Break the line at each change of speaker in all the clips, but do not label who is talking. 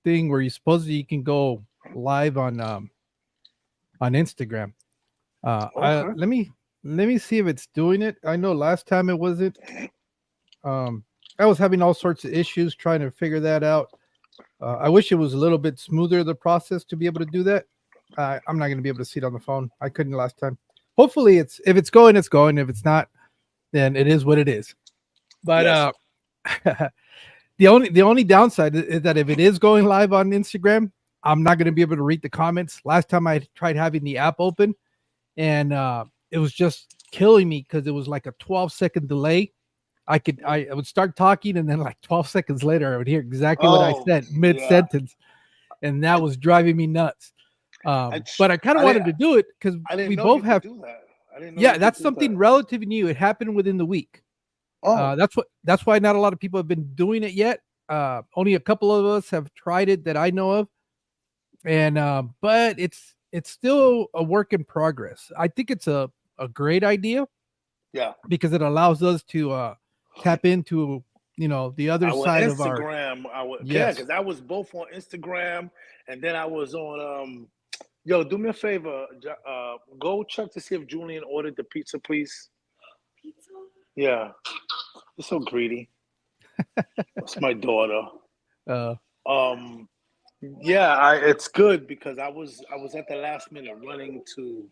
thing where you supposedly you can go live on Instagram.
Okay.
Let me see if it's doing it. I know last time it wasn't. Um, I was having all sorts of issues trying to figure that out. I wish it was a little bit smoother the process to be able to do that. I'm not going to be able to see it on the phone. I couldn't last time. Hopefully, it's if it's going, it's going. If it's not, then it is what it is. But
Yes.
the only downside is that if it is going live on Instagram, I'm not going to be able to read the comments. Last time I tried having the app open, and it was just killing me because it was like a 12-second delay. I would start talking, and then like 12 seconds later, I would hear exactly what I
Oh,
said mid
yeah.
sentence, and that
I
was driving me nuts.
I tr-
But I kind of
I didn't
wanted to do it because
I didn't
we
know you
both
could
have.
do that. I didn't know you
Yeah,
could
that's
do that.
something relatively new. It happened within the week.
Oh,
That's why not a lot of people have been doing it yet. Only a couple of us have tried it that I know of, and but it's still a work in progress. I think it's a great idea
yeah.
because it allows us to tap into the other
Our
side of our.
Instagram, yeah,
Yes.
because I was both on Instagram and then I was on yo, do me a favor, go check to see if Julian ordered the pizza, please.
Pizza?
Yeah, you're so greedy. That's my daughter.
uh
Um, yeah, it's good because I was at the last minute running to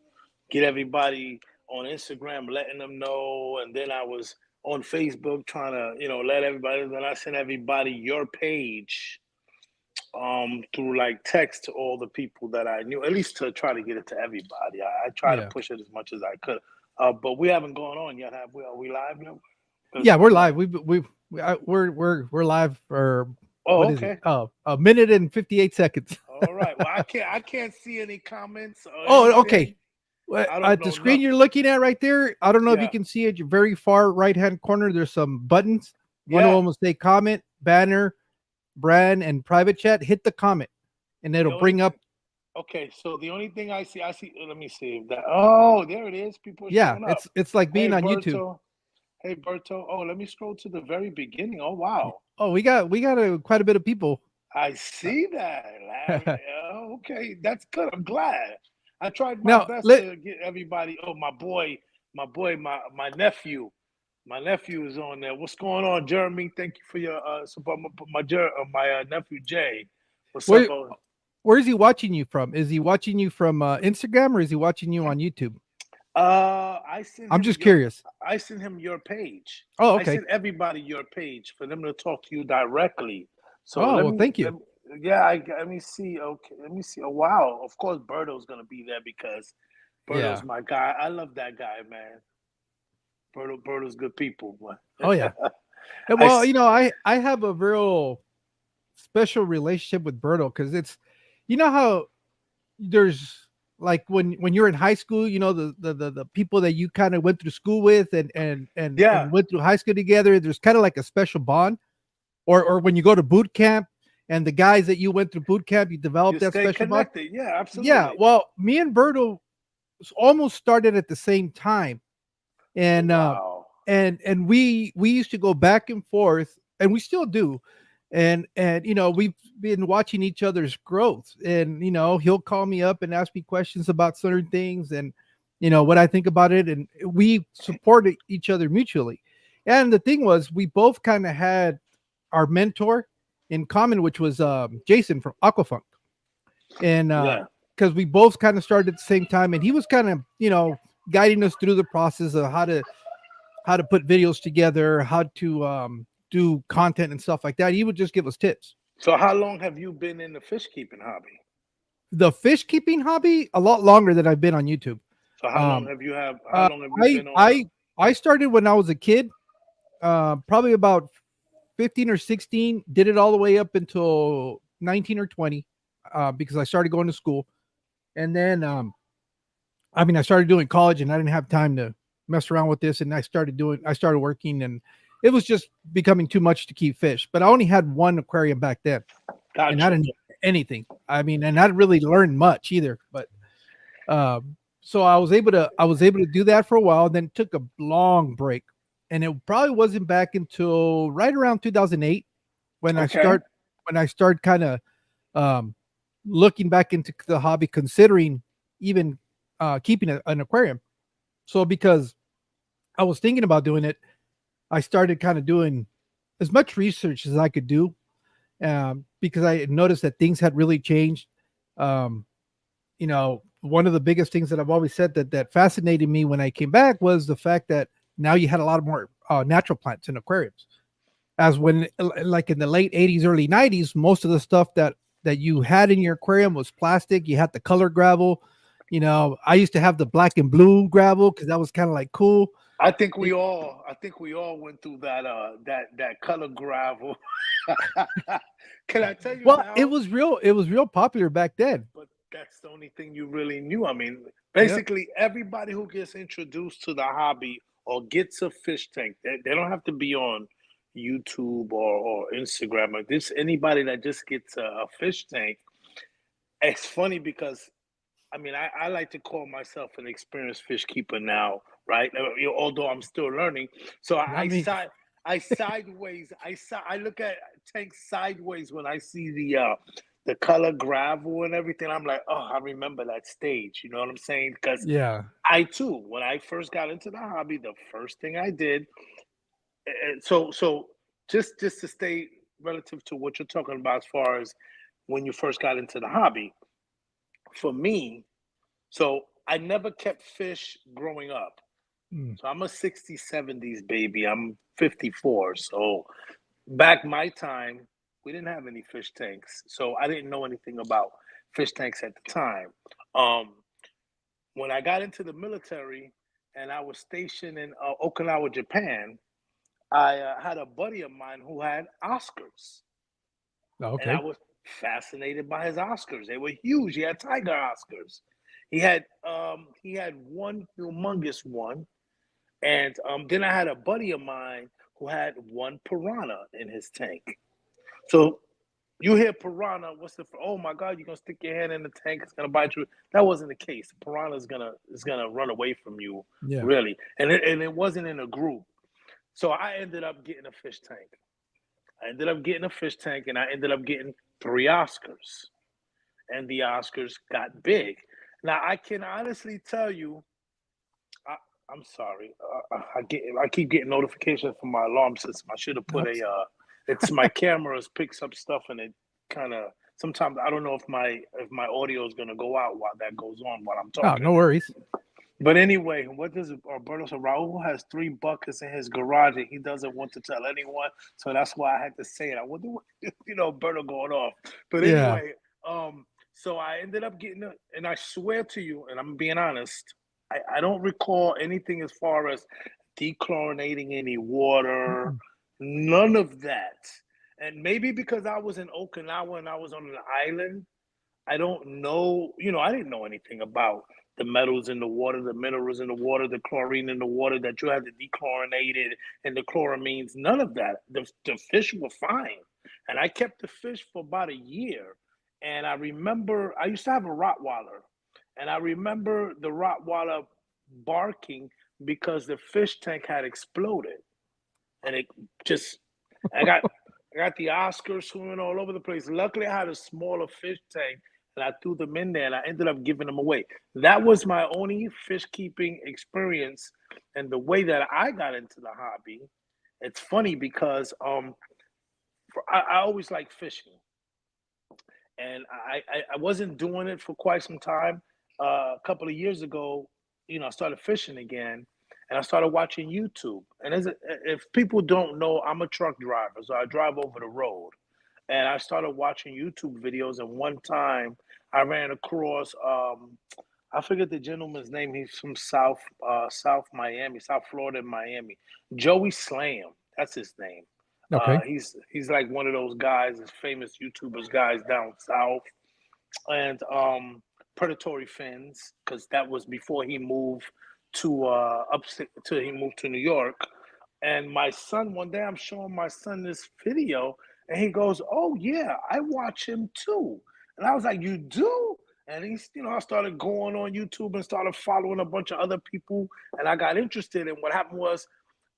get everybody on Instagram, letting them know, and then I was on Facebook trying to let everybody. Then I sent everybody your page through like text to all the people that I knew, at least to try to get it to everybody. I try to
yeah.
push it as much as I could. But we haven't gone on yet, have we? Are we live yet? Because
Yeah, we're
I'm not.
live. We're live for
Oh,
what is it?
okay.
Oh, a minute and 58 seconds.
All right. Well, I can't see any comments or
Oh, okay.
anything.
Well,
I don't
at the
know
screen you're
nothing.
looking at right there, I don't know if you
Yeah.
can see at your very far right hand corner. There's some buttons. One of
Yeah.
them will say comment, banner, brand, and private chat. Hit the comment, and
The
it'll
only
bring up.
thing. Okay. So the only thing I see. Let me see if that. Oh, there it is. People are
Yeah,
showing up.
it's like
Hey,
being on YouTube.
Berto. Hey, Berto. Oh, let me scroll to the very beginning. Oh, wow.
Oh, we got quite a bit of people.
I see that, Larry. Oh, okay, that's good. I'm glad. I tried my
Now
best
let
to get everybody. Oh, my nephew. My nephew is on there. What's going on, Jeremy? Thank you for your support. My nephew Jay. What's up?
where where is he watching you from? Is he watching you from Instagram or is he watching you on YouTube?
I sent
I'm
him
just
your
curious.
I sent him your page.
Oh,
I
okay.
sent everybody your page for them to talk to you directly. So
Oh, well, thank you.
yeah, let me see. Okay, let me see. Oh wow, of course Berto's gonna be there because
Yeah.
Berto's my guy. I love that guy, man. Berto's good people,
Oh,
but
yeah. And
I
well,
s-
I have a real special relationship with Berto because how there's like when you're in high school, the people that you kind of went through school with and
yeah,
went through high school together. There's kind of like a special bond, or when you go to boot camp and the guys that you went through boot camp, you develop
you
that
stay
special bond.
connected. Yeah,
Yeah,
absolutely.
well, me and Berto almost started at the same time,
Oh
and
wow.
we used to go back and forth, and we still do, and we've been watching each other's growth, and he'll call me up and ask me questions about certain things, and what I think about it, and we support each other mutually. And the thing was, we both kind of had our mentor in common, which was Jason from Aquafunk, and
Yeah.
because we both kind of started at the same time, and he was kind of guiding us through the process of how to put videos together, how to do content and stuff like that. He would just give us tips.
So how long have you been in the fish keeping hobby?
The fish keeping hobby a lot longer than I've been on YouTube.
So
Um,
how long have you
I
been on?
I started when I was a kid, probably about 15 or 16. Did it all the way up until 19 or 20, because I started going to school, and then I started doing college, and I didn't have time to mess around with this, and I started working, and it was just becoming too much to keep fish. But I only had one aquarium back then, and I
Gotcha.
didn't know anything. And I didn't really learn much either. But so I was able to do that for a while, then took a long break, and it probably wasn't back until right around 2008 when I
Okay.
start kind of um, looking back into the hobby, considering even keeping an aquarium. So because I was thinking about doing it, I started kind of doing as much research as I could do, because I had noticed that things had really changed. Um, one of the biggest things that I've always said that fascinated me when I came back was the fact that now you had a lot of more natural plants in aquariums. As when, like in the late '80s, early '90s, most of the stuff that you had in your aquarium was plastic. You had the color gravel. I used to have the black and blue gravel because that was kind of like cool.
I think we all went through that color gravel. Can I tell you
Well, it
now?
was real. It was real popular back then.
But that's the only thing you really knew. I mean,
Yep.
basically everybody who gets introduced to the hobby or gets a fish tank, they don't have to be on YouTube or Instagram or this. Anybody that just gets a fish tank, it's funny because I mean, I like to call myself an experienced fish keeper now, right? Although I'm still learning, so
Not me.
I look at tanks sideways when I see the color gravel and everything. I'm like, oh, I remember that stage. You know what I'm saying? Because
Yeah.
I too, when I first got into the hobby, the first thing I did, so just to stay relative to what you're talking about as far as when you first got into the hobby, for me, so I never kept fish growing up.
Mm.
So I'm a 60s, 70s baby. I'm 54. So back my time, we didn't have any fish tanks. So I didn't know anything about fish tanks at the time. Um, when I got into the military and I was stationed in Okinawa, Japan, I had a buddy of mine who had Oscars. And I
Okay.
was fascinated by his Oscars. They were huge. He had tiger Oscars. He had one humongous one, and then I had a buddy of mine who had one piranha in his tank. So you hear piranha, what's the? Oh my God, you're gonna stick your hand in the tank, it's gonna bite you. That wasn't the case. Piranha is gonna run away from you,
Yeah.
really, and it wasn't in a group. So I ended up getting a fish tank. I ended up getting a fish tank, and I ended up getting three Oscars, and the Oscars got big. Now I can honestly tell you, I, I'm sorry. I keep getting notifications from my alarm system. I should have put
Oops.
it's my cameras picks up stuff and it kind of sometimes I don't know if my audio is gonna go out while that goes on while I'm
Oh,
talking.
no worries.
But anyway, what does Berto say? Raul has three buckets in his garage and he doesn't want to tell anyone. So that's why I had to say it. I wonder what, Berto going off. But
Yeah.
anyway, so I ended up getting it, and I swear to you, and I'm being honest, I don't recall anything as far as dechlorinating any water,
Mm-mm.
none of that. And maybe because I was in Okinawa and I was on an island, I don't know, I didn't know anything about the metals in the water, the minerals in the water, the chlorine in the water, that you had to dechlorinate it and the chloramines, none of that. The fish were fine. And I kept the fish for about a year. And I remember I used to have a Rottweiler. And I remember the Rottweiler barking because the fish tank had exploded. And it just, I got I got the Oscars swimming all over the place. Luckily, I had a smaller fish tank, and I threw them in there, and I ended up giving them away. That was my only fish keeping experience, and the way that I got into the hobby. It's funny because I always like fishing, and I wasn't doing it for quite some time. A couple of years ago, I started fishing again, and I started watching YouTube. And if people don't know, I'm a truck driver, so I drive over the road. And I started watching YouTube videos, and one time I ran across I forget the gentleman's name. He's from South Miami, South Florida, Miami. Joey Slam, that's his name.
Okay.
He's like one of those guys, those famous YouTubers guys down south, and predatory fins, because that was before he moved to upstate till he moved to New York. And my son, one day I'm showing my son this video, and he goes, "Oh yeah, I watch him too." And I was like, "You do?" And I started going on YouTube and started following a bunch of other people, and I got interested. And what happened was,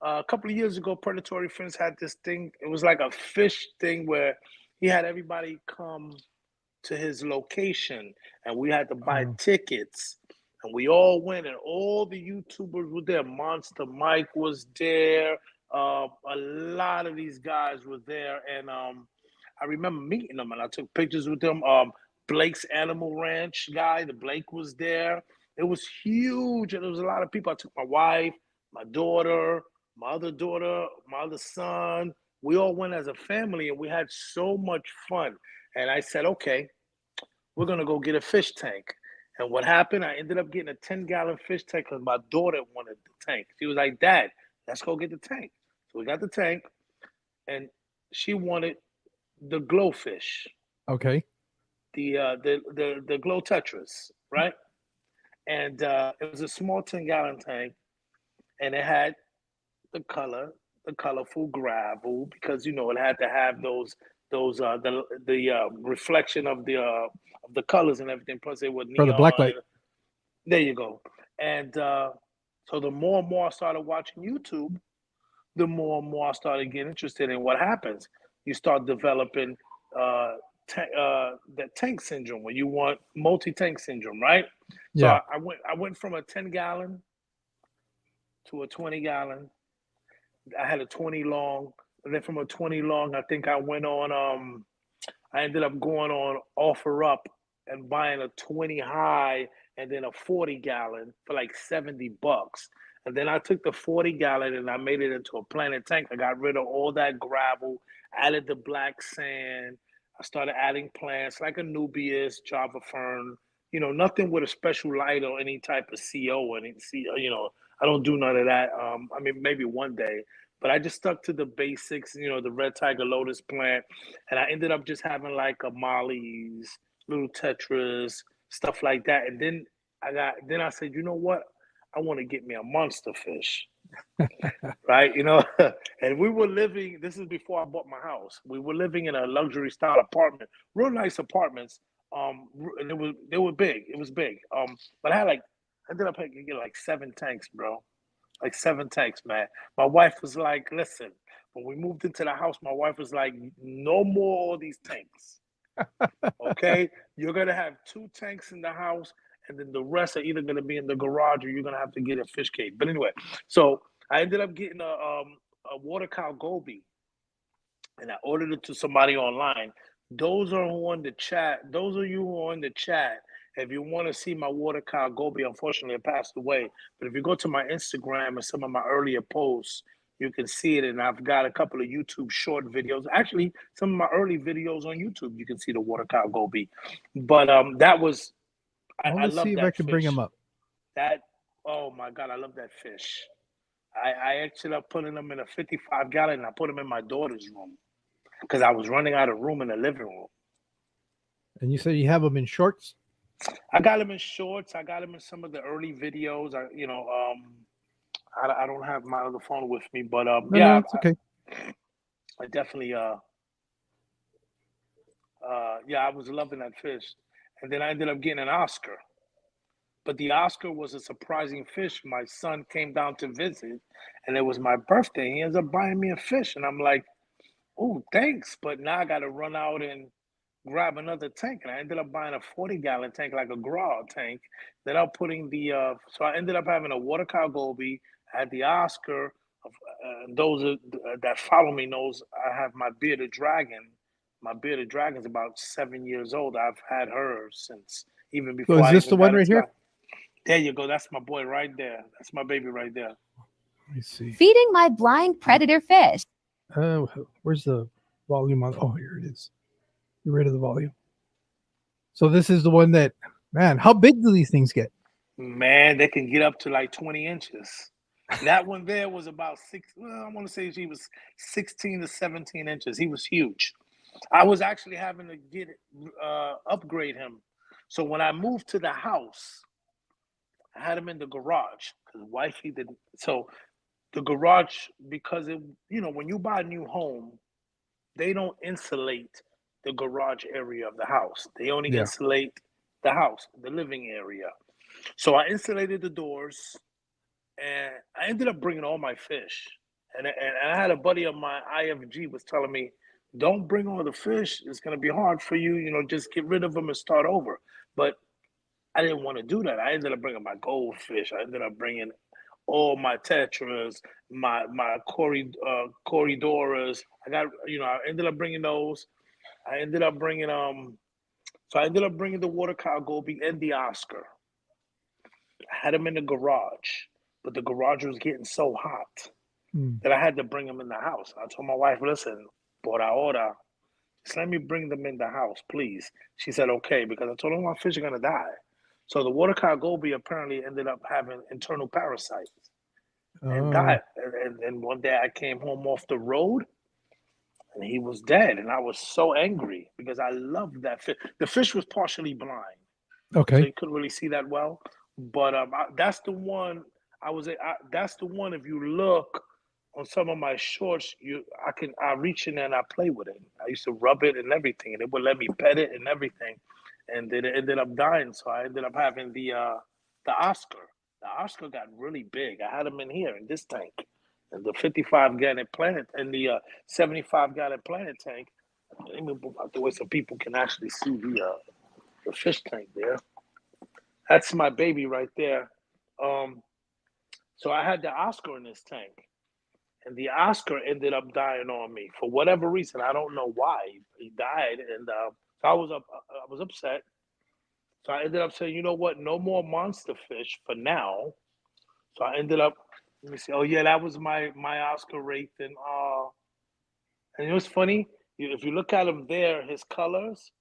a couple of years ago, Predatory Fins had this thing. It was like a fish thing where he had everybody come. to his location, and we had to buy
Oh,
tickets. And we all went, and all the YouTubers were there. Monster Mike was there. A lot of these guys were there, and I remember meeting them, and I took pictures with them. Blake's Animal Ranch guy, the Blake was there. It was huge, and there was a lot of people. I took my wife, my daughter, my other daughter, my other son. We all went as a family, and we had so much fun. And I said, okay, we're gonna go get a fish tank. And what happened? I ended up getting a 10-gallon fish tank because my daughter wanted the tank. She was like, Dad, let's go get the tank. So we got the tank, and she wanted the glowfish,
okay.
the glow tetras, right? And it was a small 10-gallon tank, and it had the colorful gravel, because it had to have those the reflection of the colors and everything. Plus, they were
For the black
neon.
light.
And there you go. And so the more and more I started watching YouTube, the more and more I started getting interested in what happens. You start developing that tank syndrome, where you want multi-tank syndrome, right? So
Yeah.
I went from a 10-gallon to a 20-gallon. I had a 20 long, and then from a 20 long, I think I went on. I ended up going on OfferUp and buying a 20 high and then a 40-gallon for like $70. And then I took the 40-gallon and I made it into a Planet Tank. I got rid of all that gravel, added the black sand. I started adding plants like Anubias, Java fern. Nothing with a special light or any type of CO or any CO. I don't do none of that. I mean, maybe one day, but I just stuck to the basics. The red tiger lotus plant, and I ended up just having like a mollies, little tetras, stuff like that. And then I said, you know what? I want to get me a monster fish, right? And we were living. This is before I bought my house. We were living in a luxury style apartment, real nice apartments. And they were big. It was big. But I ended up getting like 7 tanks, bro. Like 7 tanks, man. My wife was like, listen, when we moved into the house, my wife was like, no more of these tanks. Okay? You're gonna have 2 tanks in the house, and then the rest are either gonna be in the garage or you're gonna have to get a fish cage. But anyway, so I ended up getting a water cow goby, and I ordered it to somebody online. Those are who on the chat. Those of you who are on the chat, if you want to see my water cow goby, unfortunately it passed away. But if you go to my Instagram and some of my earlier posts, you can see it. And I've got a couple of YouTube short videos. Actually, some of my early videos on YouTube, you can see the water cow goby. But that was
Well,
I
let's see
love
if I
that
can bring them
fish.
up.
That Oh my God, I love that fish. I ended up putting them in a 55-gallon, and I put them in my daughter's room because I was running out of room in the living room.
And you said you have them in shorts?
I got them in shorts. I got them in some of the early videos. I don't have my other phone with me, but
No, it's okay.
I definitely yeah, I was loving that fish, and then I ended up getting an Oscar. But the Oscar was a surprising fish. My son came down to visit, and it was my birthday. He ends up buying me a fish, and I'm like, "Oh, thanks!" But now I got to run out and grab another tank, and I ended up buying a 40-gallon tank, like a grow tank. Then I'm putting so I ended up having a water cow goby. I had the Oscar. Those that follow me knows I have my bearded dragon. My bearded dragon's about 7 years old. I've had her since even
So
before
is
I
this the
even
one
got
right
into
here?
that. There you go. That's my boy right there. That's my baby right there.
Let me see.
Feeding my blind predator fish.
Where's the volume on? Oh, here it is. Get rid of the volume. So this is the one that, man, how big do these things get?
Man, they can get up to like 20 inches. That one there was about I want to say he was 16 to 17 inches. He was huge. I was actually having to upgrade him. So when I moved to the house, I had him in the garage because wifey didn't. So the garage, because when you buy a new home, they don't insulate the garage area of the house. They only
Yeah.
insulate the house, the living area. So I insulated the doors, and I ended up bringing all my fish. And I had a buddy of mine, IFG, was telling me, don't bring all the fish. It's gonna be hard for you. You know, just get rid of them and start over. But I didn't want to do that. I ended up bringing my goldfish. I ended up bringing all my tetras, my corridoras. I got, you know, I ended up bringing those. I ended up bringing So I ended up bringing the water cow goby and the Oscar. I had them in the garage, but the garage was getting so hot
Mm.
that I had to bring them in the house. I told my wife, "Listen, por ahora, just let me bring them in the house, please." She said, "Okay," because I told her my fish are gonna die. So the water cow goby apparently ended up having internal parasites and
Oh,
died. And one day I came home off the road and he was dead, and I was so angry because I loved that fish. The fish was partially blind, so
okay.
you couldn't really see that well. But that's the one that's the one. If you look on some of my shorts, I reach in there and I play with it. I used to rub it and everything, and it would let me pet it and everything. And then it ended up dying, so I ended up having the Oscar. The Oscar got really big. I had him in here in this tank, and the 55-gallon planet and the 75-gallon planet tank. Let me move out the way so people can actually see the fish tank there. That's my baby right there. Um, so I had the Oscar in this tank, and the Oscar ended up dying on me for whatever reason. I don't know why he died, and so I was upset. So I ended up saying, you know what, no more monster fish for now. So I ended up, let me see. Oh yeah, that was my Oscar Wraith, and you know what's funny? If you look at him there, his colors,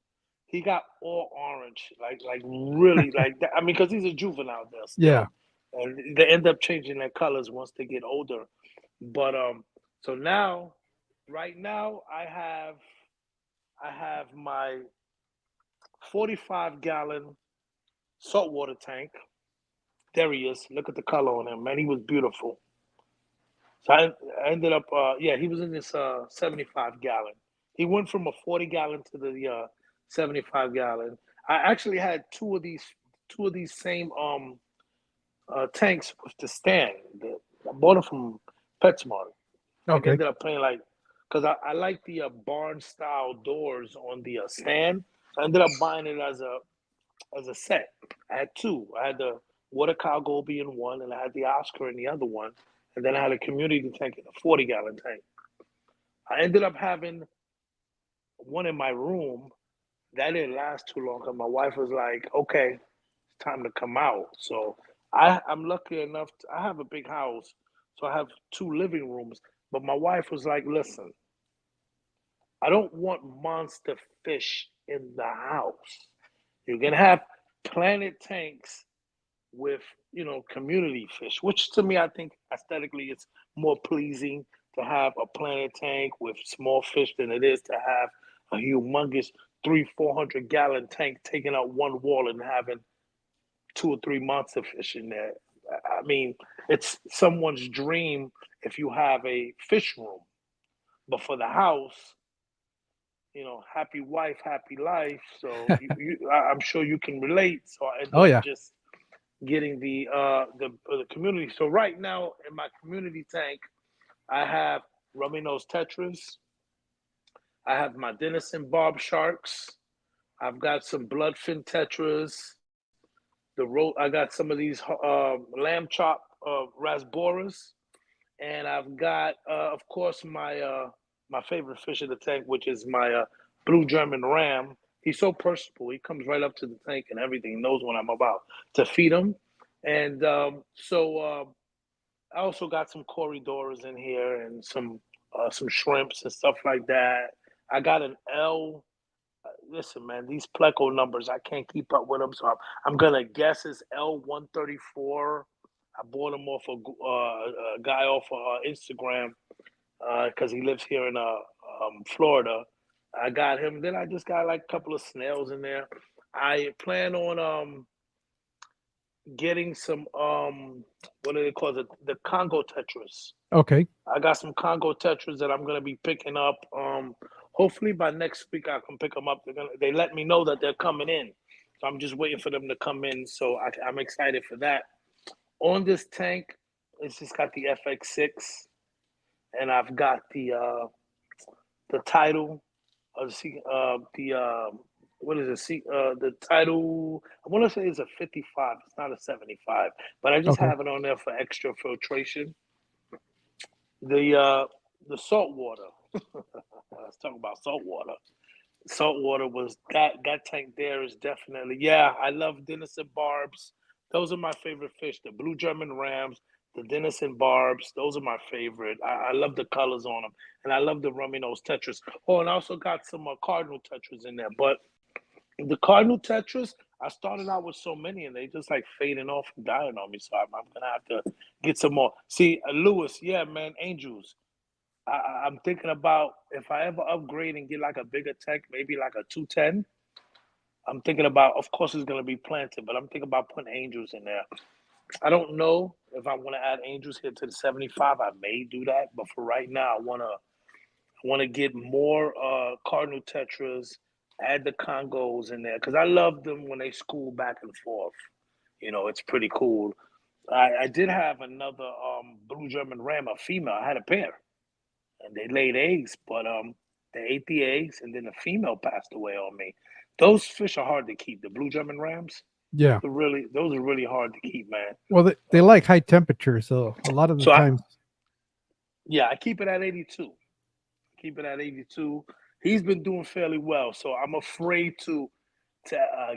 he got all orange, like really like that. I mean, because he's a juvenile there
Yeah.
still, and they end up changing their colors once they get older. But so now, right now, I have my 45-gallon saltwater tank. There he is. Look at the color on him, man. He was beautiful. So I ended up, yeah, he was in this 75-gallon. He went from a 40-gallon to the 75-gallon. I actually had two of these same tanks with the stand. I bought them from PetSmart. Like I
Okay.
ended up paying like, because I like the barn style doors on the stand. So I ended up buying it as a set. I had two. I had the water cow goby in one, and I had the Oscar in the other one, and then I had a community tank in a 40-gallon tank. I ended up having one in my room. That didn't last too long because my wife was like, "Okay, it's time to come out." So I'm lucky enough. I have a big house, so I have two living rooms. But my wife was like, "Listen, I don't want monster fish in the house. You can have planet tanks with, community fish, which to me I think aesthetically it's more pleasing to have a planet tank with small fish than it is to have a humongous 300-400-gallon tank taking out one wall and having two or three monster fish in there. I mean, it's someone's dream if you have a fish room, but for the house, happy wife, happy life. So I'm sure you can relate. So I
Oh
ended up
yeah.
just getting the community. So right now in my community tank, I have rummy nose tetras. I have my Denison barb sharks. I've got some bloodfin tetras. I got some of these lamb chop rasboras, and I've got, of course, my favorite fish in the tank, which is my blue German ram. He's so personable. He comes right up to the tank and everything. He knows what I'm about to feed him. And I also got some corridors in here and some shrimps and stuff like that. I got an L. Listen, man, these pleco numbers I can't keep up with them, so I'm gonna guess it's L134. I bought them off a guy off of Instagram because he lives here in Florida. I got him. Then I just got like a couple of snails in there. I plan on getting some what do they call it? The Congo tetras.
Okay.
I got some Congo tetras that I'm gonna be picking up. Hopefully by next week I can pick them up. They let me know that they're coming in, so I'm just waiting for them to come in. So I'm excited for that. On this tank, it's just got the FX6, and I've got the title of the what is it? The title. I want to say it's a 55. It's not a 75, but I just
Okay.
have it on there for extra filtration. The salt water. Let's talk about salt water. Saltwater was that tank there is definitely, yeah. I love Denison barbs. Those are my favorite fish. The blue German rams, the Denison barbs. Those are my favorite. I love the colors on them, and I love the rummy nose tetras. Oh, and I also got some cardinal tetras in there. But the cardinal tetras, I started out with so many, and they just like fading off and dying on me. So I'm gonna have to get some more. See, Lewis, yeah, man, angels. I'm thinking about if I ever upgrade and get like a bigger tank, maybe like a 210. I'm thinking about, of course, it's going to be planted, but I'm thinking about putting angels in there. I don't know if I want to add angels here to the 75. I may do that, but for right now, I want to get more cardinal tetras, add the Congos in there because I love them when they school back and forth. It's pretty cool. I did have another blue German ram, a female. I had a pair and they laid eggs, but they ate the eggs, and then the female passed away on me. Those fish are hard to keep. The blue German rams,
Yeah.
those are really hard to keep, man.
Well, they like high temperature, so a lot of the
So
times.
yeah, I keep it at 82. Keep it at 82. He's been doing fairly well, so I'm afraid to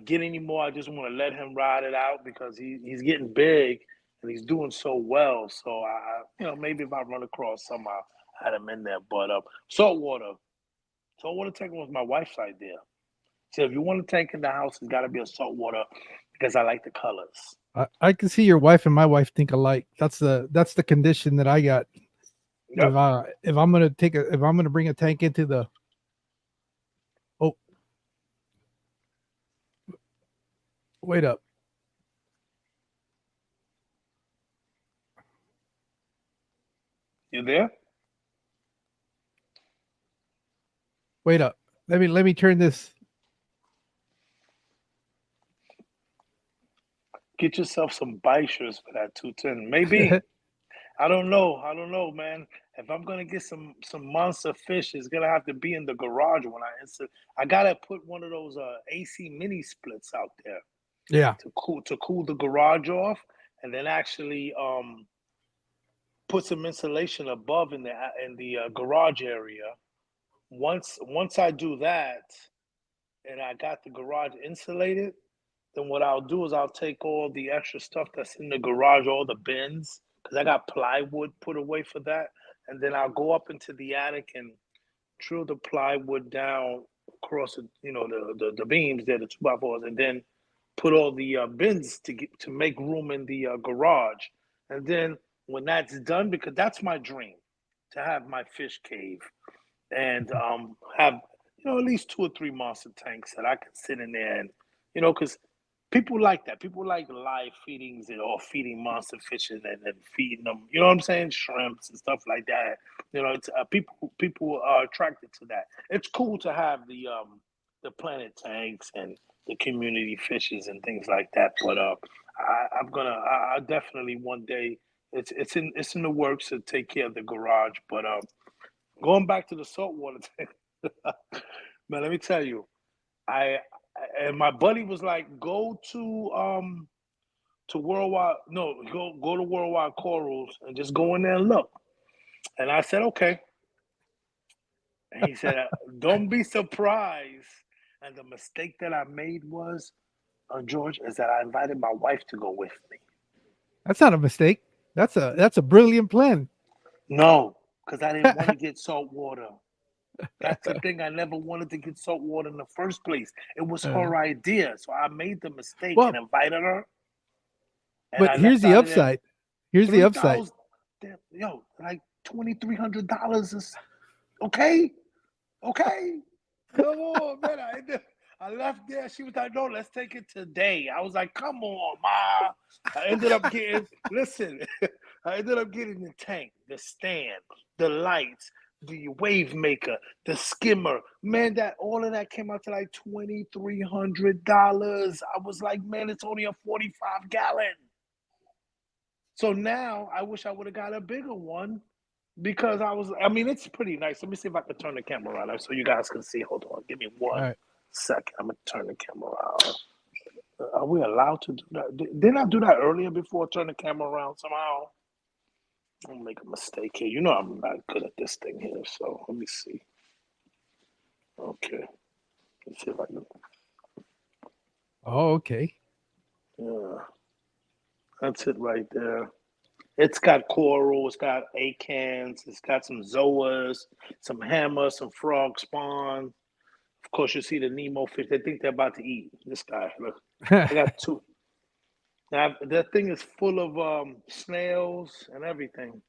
get any more. I just want to let him ride it out because he's getting big and he's doing so well. So maybe if I run across some, I'll add him in there. But saltwater. Saltwater tank was my wife's idea. So if you want a tank in the house, it's got to be a saltwater because I like the colors.
I can see your wife and my wife think alike. That's the condition that I got.
Yep.
If I'm gonna bring a tank into the oh wait up.
You there?
Wait up. Let me turn this.
Get yourself some Bishers for that 210. Maybe. I don't know. I don't know, man. If I'm gonna get some monster fish, it's gonna have to be in the garage when I gotta put one of those AC mini splits out there
Yeah.
to cool the garage off, and then actually put some insulation above in the garage area. Once I do that, and I got the garage insulated, then what I'll do is I'll take all the extra stuff that's in the garage, all the bins, because I got plywood put away for that, and then I'll go up into the attic and drill the plywood down across the beams there, the 2x4s, and then put all the bins to make room in the garage, and then when that's done, because that's my dream to have my fish cave and have at least 2 or 3 monster tanks that I can sit in there and because people like that. People like live feedings and or feeding monster fishes and feeding them. You know what I'm saying? Shrimps and stuff like that. It's people are attracted to that. It's cool to have the planet tanks and the community fishes and things like that. But I definitely one day it's in the works to take care of the garage. But going back to the saltwater tank, man, let me tell you, I and my buddy was like, go to worldwide no go to worldwide corals and just go in there and look. And I said okay. And he said, don't be surprised. And the mistake that I made was, George, is that I invited my wife to go with me.
That's not a mistake. That's a brilliant plan.
No, because I didn't want to get salt water. That's the thing. I never wanted to get salt water in the first place. It was
Uh,
her idea. So I made the mistake and
well,
invited her. And
but
I
here's
left
the
out of there
upside. Here's the upside.
3,000. Yo, like $2,300 is okay. Okay. Come on, man. I left there. She was like, no, let's take it today. I was like, come on, Ma. I ended up getting, listen, I ended up getting the tank, the stand, the lights, the wave maker, the skimmer. Man, that all of that came out to like $2,300. I was like, man, it's only a 45 gallon. So now I wish I would have got a bigger one, because I mean, it's pretty nice. Let me see if I can turn the camera around so you guys can see. Hold on, give me
All
one
right.
second. I'm gonna turn the camera around. Are we allowed to do that? Didn't I do that earlier before I turn the camera around somehow? I'll make a mistake here. You know I'm not good at this thing here, so let me see. Okay, let's see if I can.
Oh, okay.
Yeah, that's it right there. It's got coral, it's got acants, it's got some zoas, some hammers, some frog spawn. Of course, you see the Nemo fish. They think they're about to eat this guy. Look, I got two. Now that thing is full of snails and everything.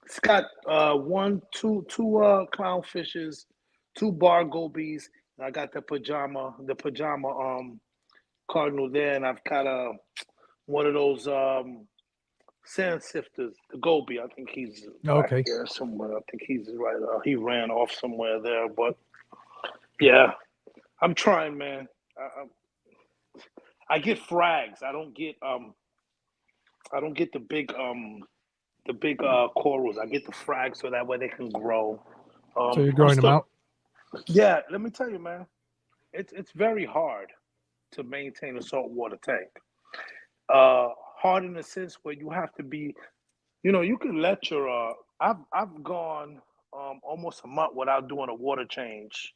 It's got two clownfishes, two bar gobies. And I got the pajama cardinal there, and I've got one of those sand sifters, the goby. I think he's back
Okay.
there somewhere. I think he's right. He ran off somewhere there, but yeah, I'm trying, man. I get frags. I don't get the big corals. I get the frags so that way they can grow.
So you're
I'm
growing them
still
out?
Yeah, let me tell you, man. It's very hard to maintain a saltwater tank. Hard in the sense where you have to be, you can let your I've gone almost a month without doing a water change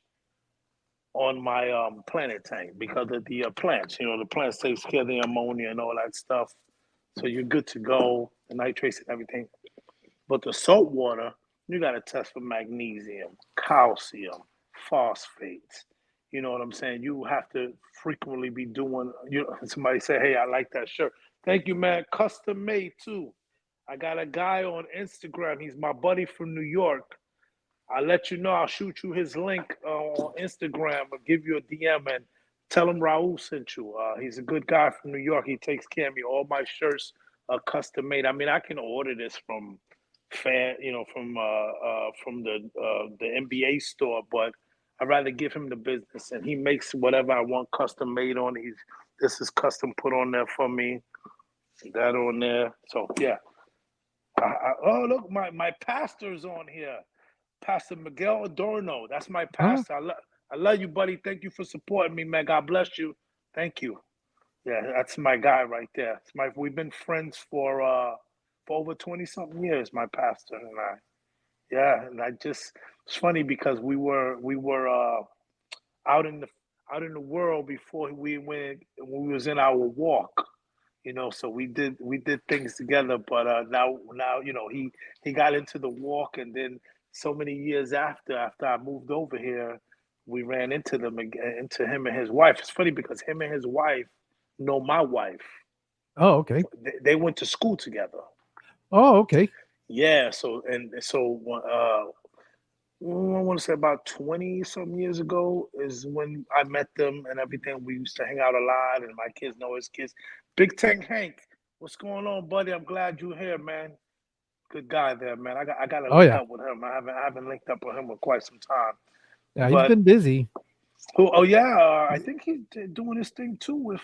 on my planet tank because of the plants. The plants takes care of the ammonia and all that stuff. So you're good to go, the nitrates and everything. But the salt water, you got to test for magnesium, calcium, phosphates. You know what I'm saying? You have to frequently be doing. Somebody say, "Hey, I like that shirt." Thank you, man. Custom made too. I got a guy on Instagram. He's my buddy from New York. I'll let you know. I'll shoot you his link on Instagram. I'll give you a DM and tell him Raul sent you. He's a good guy from New York. He takes care of me. All my shirts are custom made. I mean, I can order this from from the NBA store, but I'd rather give him the business, and he makes whatever I want custom made on. This is custom put on there for me. That on there. So yeah. Oh look, my pastor's on here. Pastor Miguel Adorno. That's my
Oh,
pastor. I love you, buddy. Thank you for supporting me, man. God bless you. Thank you. Yeah, that's my guy right there. We've been friends for over 20 something years, my pastor and I. Yeah, and it's funny because we were out in the out in the world before we went when we was in our walk. So we did things together, but now he got into the walk, and then so many years after I moved over here, we ran into them again, into him and his wife. It's funny because him and his wife know my wife.
oh, okay.
They went to school together.
Oh, okay.
Yeah, I want to say about 20 some years ago is when I met them and everything. We used to hang out a lot, and my kids know his kids. Big Tank Hank, what's going on, buddy? I'm glad you're here, man. Good guy there, man. I gotta
Oh,
link
yeah.
up with him. I haven't linked up with him in quite some time.
Yeah, he's
But
been busy.
oh yeah, I think he's doing his thing too with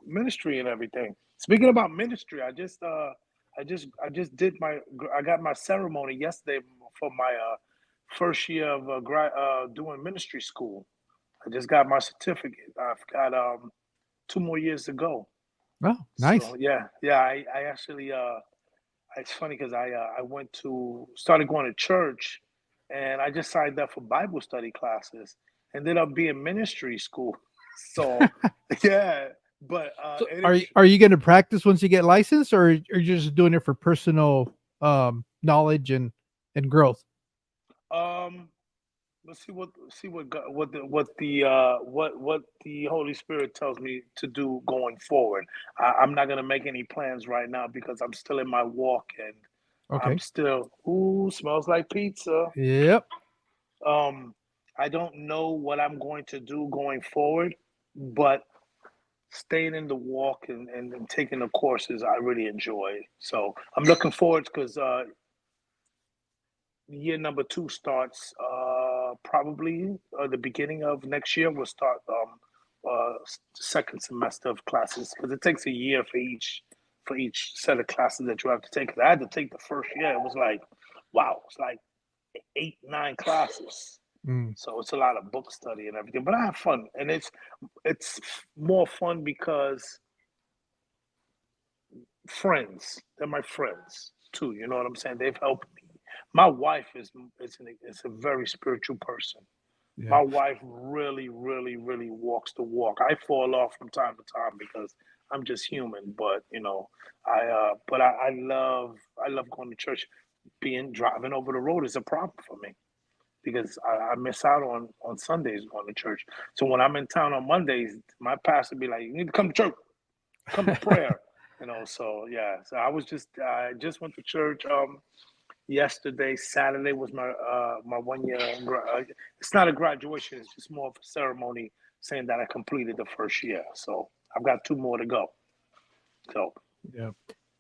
ministry and everything. Speaking about ministry, I got my ceremony yesterday for my first year of doing ministry school. I just got my certificate. I've got 2 more years to go.
Oh, nice.
So yeah. I actually it's funny because I went to started going to church, and I just signed up for Bible study classes. Ended up being ministry school. So yeah, but
So
it
are you going to practice once you get licensed, or are you just doing it for personal knowledge and growth?
um let's see what God, what the Holy Spirit tells me to do going forward. I'm not gonna make any plans right now because I'm still in my walk, and I'm
Okay.
still ooh, smells like pizza.
Yep.
Um, I don't know what I'm going to do going forward, but staying in the walk and taking the courses I really enjoy. So I'm looking forward because year number two starts probably the beginning of next year. We'll start second semester of classes because it takes a year for each set of classes that you have to take. 'Cause I had to take the first year. It was like wow, it's like 8, 9 classes.
Mm.
So it's a lot of book study and everything. But I have fun, and it's more fun because friends. They're my friends too. You know what I'm saying? They've helped me. My wife is a very spiritual person.
Yeah.
My wife really, really, really walks the walk. I fall off from time to time because I'm just human. But I love going to church. Being driving over the road is a problem for me because I miss out on Sundays going to church. So when I'm in town on Mondays, my pastor be like, "You need to come to church, come to prayer." So yeah. So I just went to church yesterday. Saturday was my 1 year. It's not a graduation; it's just more of a ceremony saying that I completed the first year. So I've got 2 more to go. So
Yeah.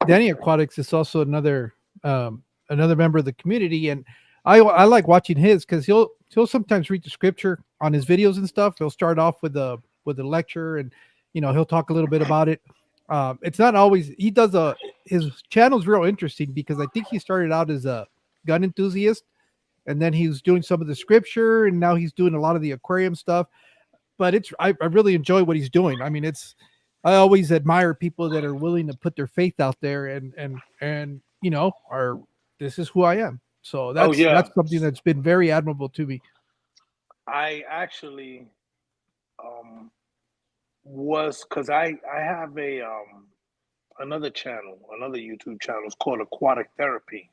Danny Aquatics is also another member of the community, and I like watching his because he'll sometimes read the scripture on his videos and stuff. He'll start off with a lecture, and he'll talk a little bit about it. It's not always he does a his channel's real interesting because I think he started out as a gun enthusiast, and then he was doing some of the scripture, and now he's doing a lot of the aquarium stuff. But I really enjoy what he's doing. I mean, I always admire people that are willing to put their faith out there and are this is who I am. So
oh yeah,
that's something that's been very admirable to me.
I actually was because I have a another channel, another YouTube channel. It's called Aquatic Therapy.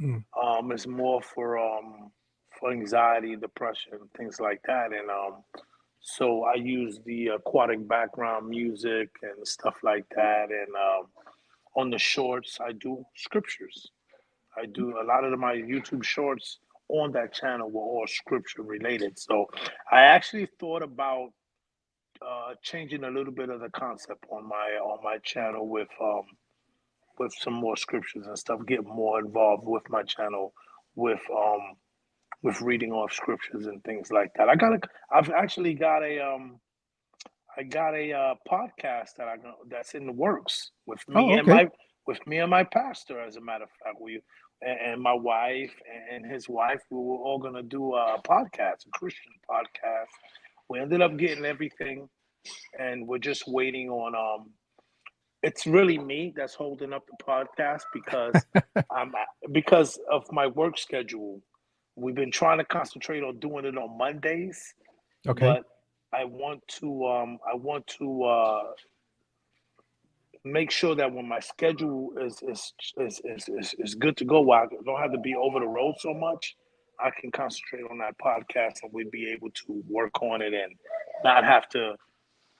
Mm.
It's more for anxiety, depression, things like that. And so I use the aquatic background music and stuff like that. And on the shorts, I do scriptures. I do a lot of my YouTube shorts on that channel were all scripture related. So I actually thought about changing a little bit of the concept on my channel with some more scriptures and stuff. Get more involved with my channel with um with reading off scriptures and things like that. I've actually got a I got a podcast that's in the works
Oh, okay.
with me and my pastor. As a matter of fact, we and my wife and his wife, we were all gonna do a podcast, a Christian podcast. We ended up getting everything, and we're just waiting on it's really me that's holding up the podcast I'm because of my work schedule. We've been trying to concentrate on doing it on Mondays,
Okay.
but I want to make sure that when my schedule is good to go, while I don't have to be over the road so much, I can concentrate on that podcast and we'd be able to work on it and not have to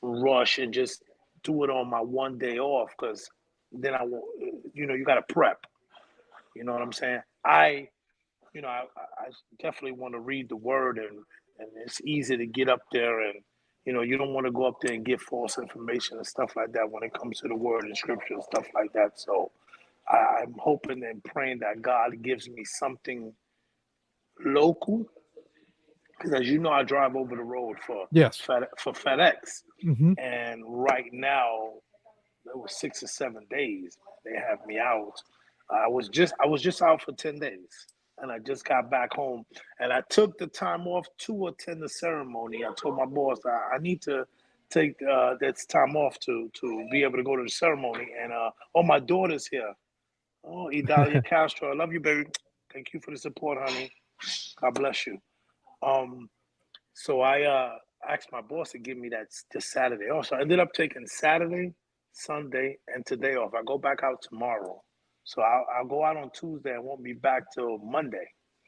rush and just do it on my 1 day off because then I won't, you got to prep. You know what I'm saying? I definitely want to read the word and it's easy to get up there and, you don't want to go up there and get false information and stuff like that when it comes to the word and scripture and stuff like that. So I'm hoping and praying that God gives me something local because as you know, I drive over the road
Yes.
For FedEx.
Hmm.
And right now, it was 6 or 7 days. They have me out. I was just out for 10 days, and I just got back home. And I took the time off to attend the ceremony. I told my boss I need to take that time off to be able to go to the ceremony. And my daughter's here. Oh, Idalia Castro, I love you, baby. Thank you for the support, honey. God bless you. Um, so I asked my boss to give me that this Saturday off. So I ended up taking Saturday, Sunday, and today off. I go back out tomorrow. So I'll go out on Tuesday. I won't be back till Monday.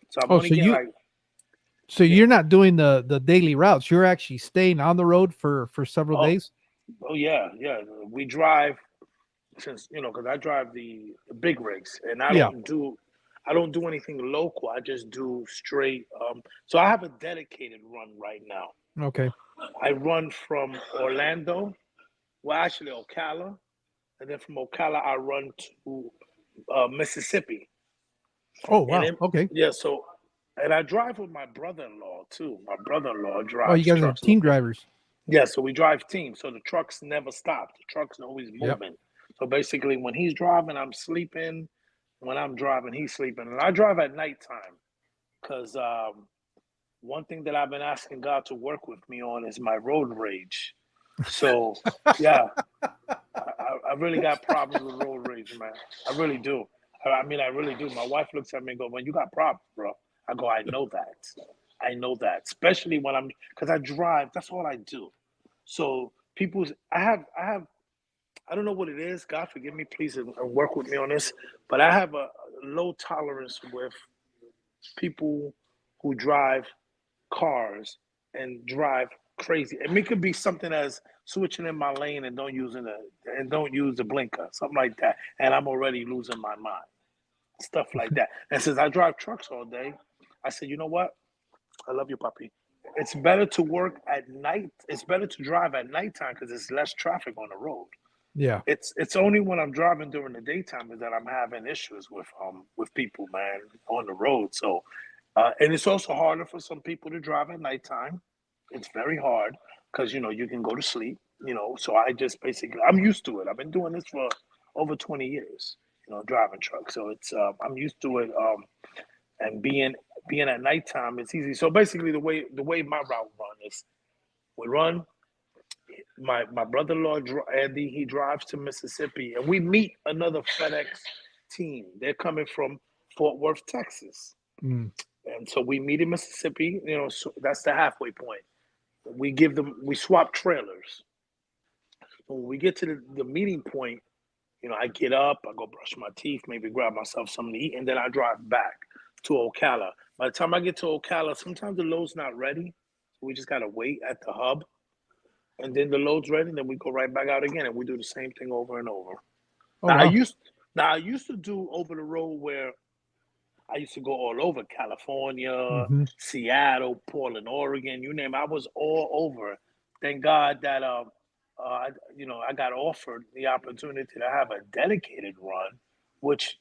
So I'm
Oh,
only
so
getting
you
like,
so
yeah.
you're not doing the daily routes. You're actually staying on the road for several
Oh,
days.
oh yeah, yeah. We drive since because I drive the big rigs, and
Yeah.
I don't do anything local. I just do straight. So I have a dedicated run right now.
Okay.
I run from Orlando, well, actually Ocala, and then from Ocala I run to Mississippi,
Oh,
and
wow.
then
Okay.
yeah, so and I drive with my brother-in-law too. My brother-in-law
Oh, you
drives
guys are
trucks
team
with me.
drivers.
Yeah, so we drive teams, so the trucks never stop. The truck's always
Yep.
moving. So basically, when he's driving, I'm sleeping. when I'm driving, he's sleeping, and I drive at nighttime because one thing that I've been asking God to work with me on is my road rage. So, yeah, I really got problems with road rage, man. I really do. I mean, I really do. My wife looks at me and goes, "When you got problems, bro." I go, "I know that. I know that. Especially when because I drive. That's all I do. So I don't know what it is. God forgive me, please, and work with me on this. But I have a low tolerance with people who drive cars and drive crazy. And it could be something as switching in my lane and don't use the blinker, something like that. And I'm already losing my mind. Stuff like that. And since I drive trucks all day, I said, you know what? I love you, puppy. It's better to work at night. It's better to drive at nighttime because there's less traffic on the road.
Yeah.
It's only when I'm driving during the daytime is that I'm having issues with people, man, on the road. So, and it's also harder for some people to drive at nighttime. It's very hard because you can go to sleep. So I just basically I'm used to it. I've been doing this for over 20 years. Driving trucks. So it's I'm used to it. And being at nighttime, it's easy. So basically, the way my route run is, we run. My brother-in-law Andy, he drives to Mississippi, and we meet another FedEx team. They're coming from Fort Worth, Texas,
Mm.
and so we meet in Mississippi. So that's the halfway point. We swap trailers. When we get to the meeting point, I get up, I go brush my teeth, maybe grab myself something to eat, and then I drive back to Ocala. By the time I get to Ocala, sometimes the load's not ready, so we just gotta wait at the hub, and then the load's ready, and then we go right back out again, and we do the same thing over and over.
Oh
Now I
wow.
used now I used to do over the road where I used to go all over California,
Hmm.
Seattle, Portland, Oregon, you name it. I was all over. Thank God that I got offered the opportunity to have a dedicated run, which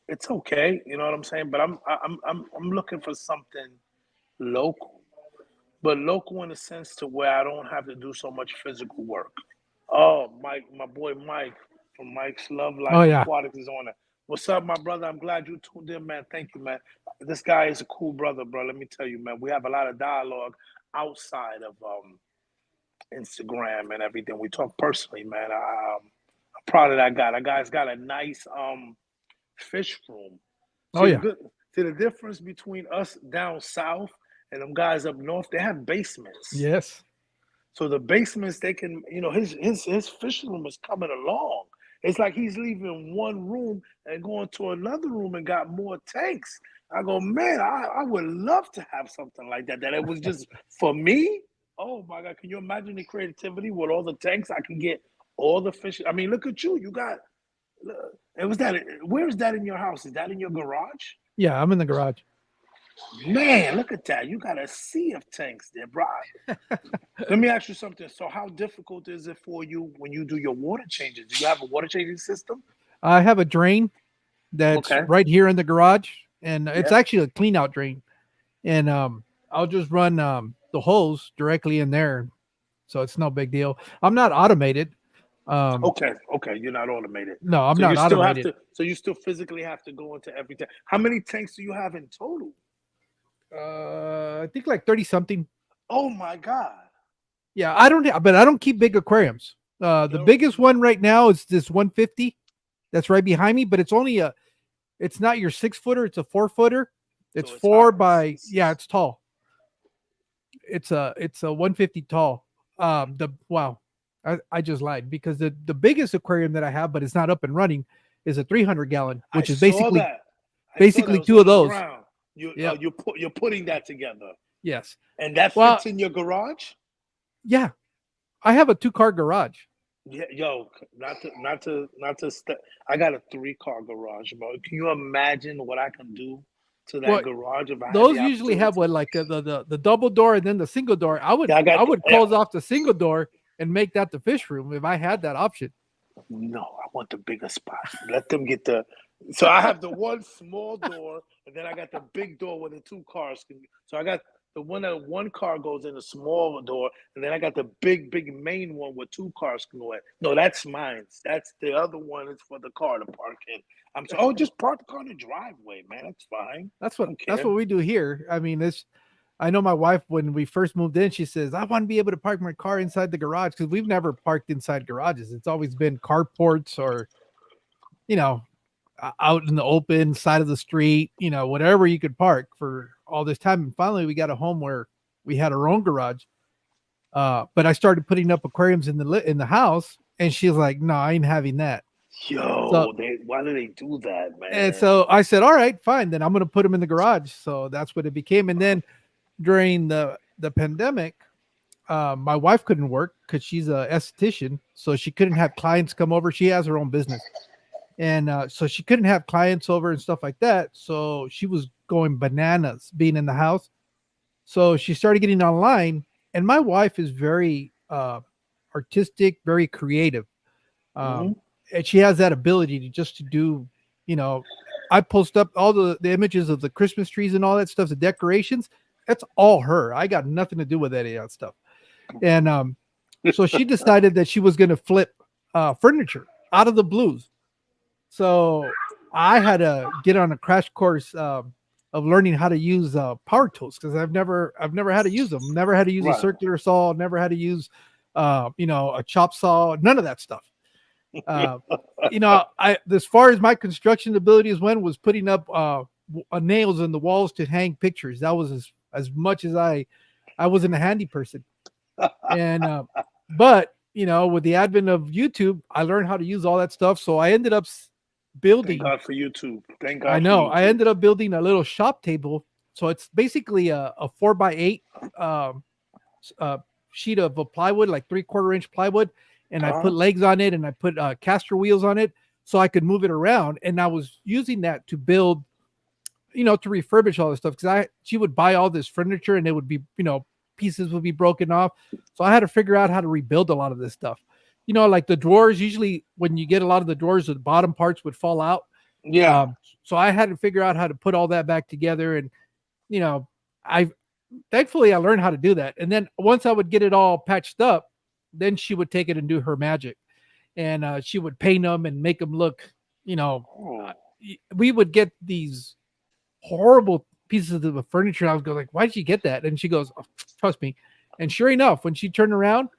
it's okay. You know what I'm saying? But I'm looking for something local, but local in the sense to where I don't have to do so much physical work. Oh, Mike, my boy Mike from Mike's Love
Oh
Life
yeah.
Aquatics is on it. What's up, my brother? I'm glad you tuned in, man. Thank you, man. This guy is a cool brother, bro. Let me tell you, man. We have a lot of dialogue outside of Instagram and everything. We talk personally, man. I'm proud of that guy. That guy's got a nice fish room.
Oh
See the
yeah.
good. See the difference between us down south and them guys up north. They have basements.
Yes.
So the basements, they can, his fishing room is coming along. It's like he's leaving one room and going to another room and got more tanks. I go, man, I would love to have something like that. That it was just for me. Oh my God, can you imagine the creativity with all the tanks? I can get all the fish. I mean, look at you. You got it was that where is that in your house? Is that in your garage?
Yeah. I'm in the garage.
Man, look at that. You got a sea of tanks there, bro. Let me ask you something. So, how difficult is it for you when you do your water changes? Do you have a water changing system?
I have a drain that's
Okay.
right here in the garage, and it's
Yeah.
actually a clean out drain. And I'll just run the hose directly in there, so it's no big deal. I'm not automated. Um,
Okay. Okay. You're not automated.
no, I'm
So you
not
still have
automated.
to. So you still physically have to go into every tank. How many tanks do you have in total?
I think like 30 something.
Oh my God.
Yeah, but I don't keep big aquariums. The
You're
biggest one right now is this 150 that's right behind me, but it's not your 6 footer, it's a 4 footer. It's
so it's high.
four by, yeah, it's tall. It's a 150 tall. The wow, I just lied because the biggest aquarium that I have, but it's not up and running, is a 300 gallon,
I
which is
saw
basically
that. I saw that it
basically
was
two of
on the
those.
ground.
Yep.
You're putting that together,
Yes.
and that
Well,
fits in your garage.
yeah, I have a 2 car garage.
Yeah, yo, I got a 3-car garage, bro. Can you imagine what I can do to that
Well,
garage if I had
those
the
usually have
opportunity?
what like the double door and then the single door. I would
Yeah,
I would
yeah.
close off the single door and make that the fish room if I had that option.
No, I want the bigger spot. Let them get the. So I have the one small door, and then I got the big door where the 2 cars can. So I got The one that one car goes in a small door, and then I got the big main one where two cars can go in. No, that's mine. That's the other one is for the car to park in. I'm so, oh, just park the car in the driveway, man. That's fine. I don't
That's
care.
what we do here. I mean, it's I know my wife when we first moved in, she says, I want to be able to park my car inside the garage because we've never parked inside garages. It's always been carports or, you know, out in the open side of the street, you know, whatever you could park for all this time. And finally, we got a home where we had our own garage. But I started putting up aquariums in the house, and she's like, "No, I ain't having that." So
Why do they do that,
and
man?
so I said, "All right, fine. Then I'm going to put them in the garage." So that's what it became. And then during the pandemic, my wife couldn't work because she's a esthetician, so she couldn't have clients come over. She has her own business, and so she couldn't have clients over and stuff like that. So she was going bananas being in the house. So she started getting online, and my wife is very artistic, very creative,
Hmm.
and she has that ability to do, you know. I post up all the images of the Christmas trees and all that stuff, the decorations. That's all her. I got nothing to do with any of that stuff. And so she decided that she was going to flip furniture out of the blues. So I had to get on a crash course of learning how to use power tools because I've never had to use them. Never had to use a
Right.
circular saw. Never had to use a chop saw. None of that stuff. Uh, I as far as my construction abilities went was putting up nails in the walls to hang pictures. That was as much as I wasn't a handy person. And but with the advent of YouTube, I learned how to use all that stuff. So I ended up
Thank
building.
God for YouTube. Thank
I
God for
know. I
YouTube.
ended up building a little shop table. So it's basically a 4x8 um, sheet of plywood, like 3/4 inch plywood, and I
Uh-huh.
put legs on it, and I put caster wheels on it, so I could move it around. And I was using that to build, to refurbish all this stuff because she would buy all this furniture, and it would be, pieces would be broken off. So I had to figure out how to rebuild a lot of this stuff. Like the drawers. Usually, when you get a lot of the drawers, the bottom parts would fall out.
Yeah.
So I had to figure out how to put all that back together, and I thankfully I learned how to do that. And then once I would get it all patched up, then she would take it and do her magic, and she would paint them and make them look.
Oh.
We would get these horrible pieces of the furniture. I would go like, "Why did you get that?" And she goes, "Oh, trust me." And sure enough, when she turned around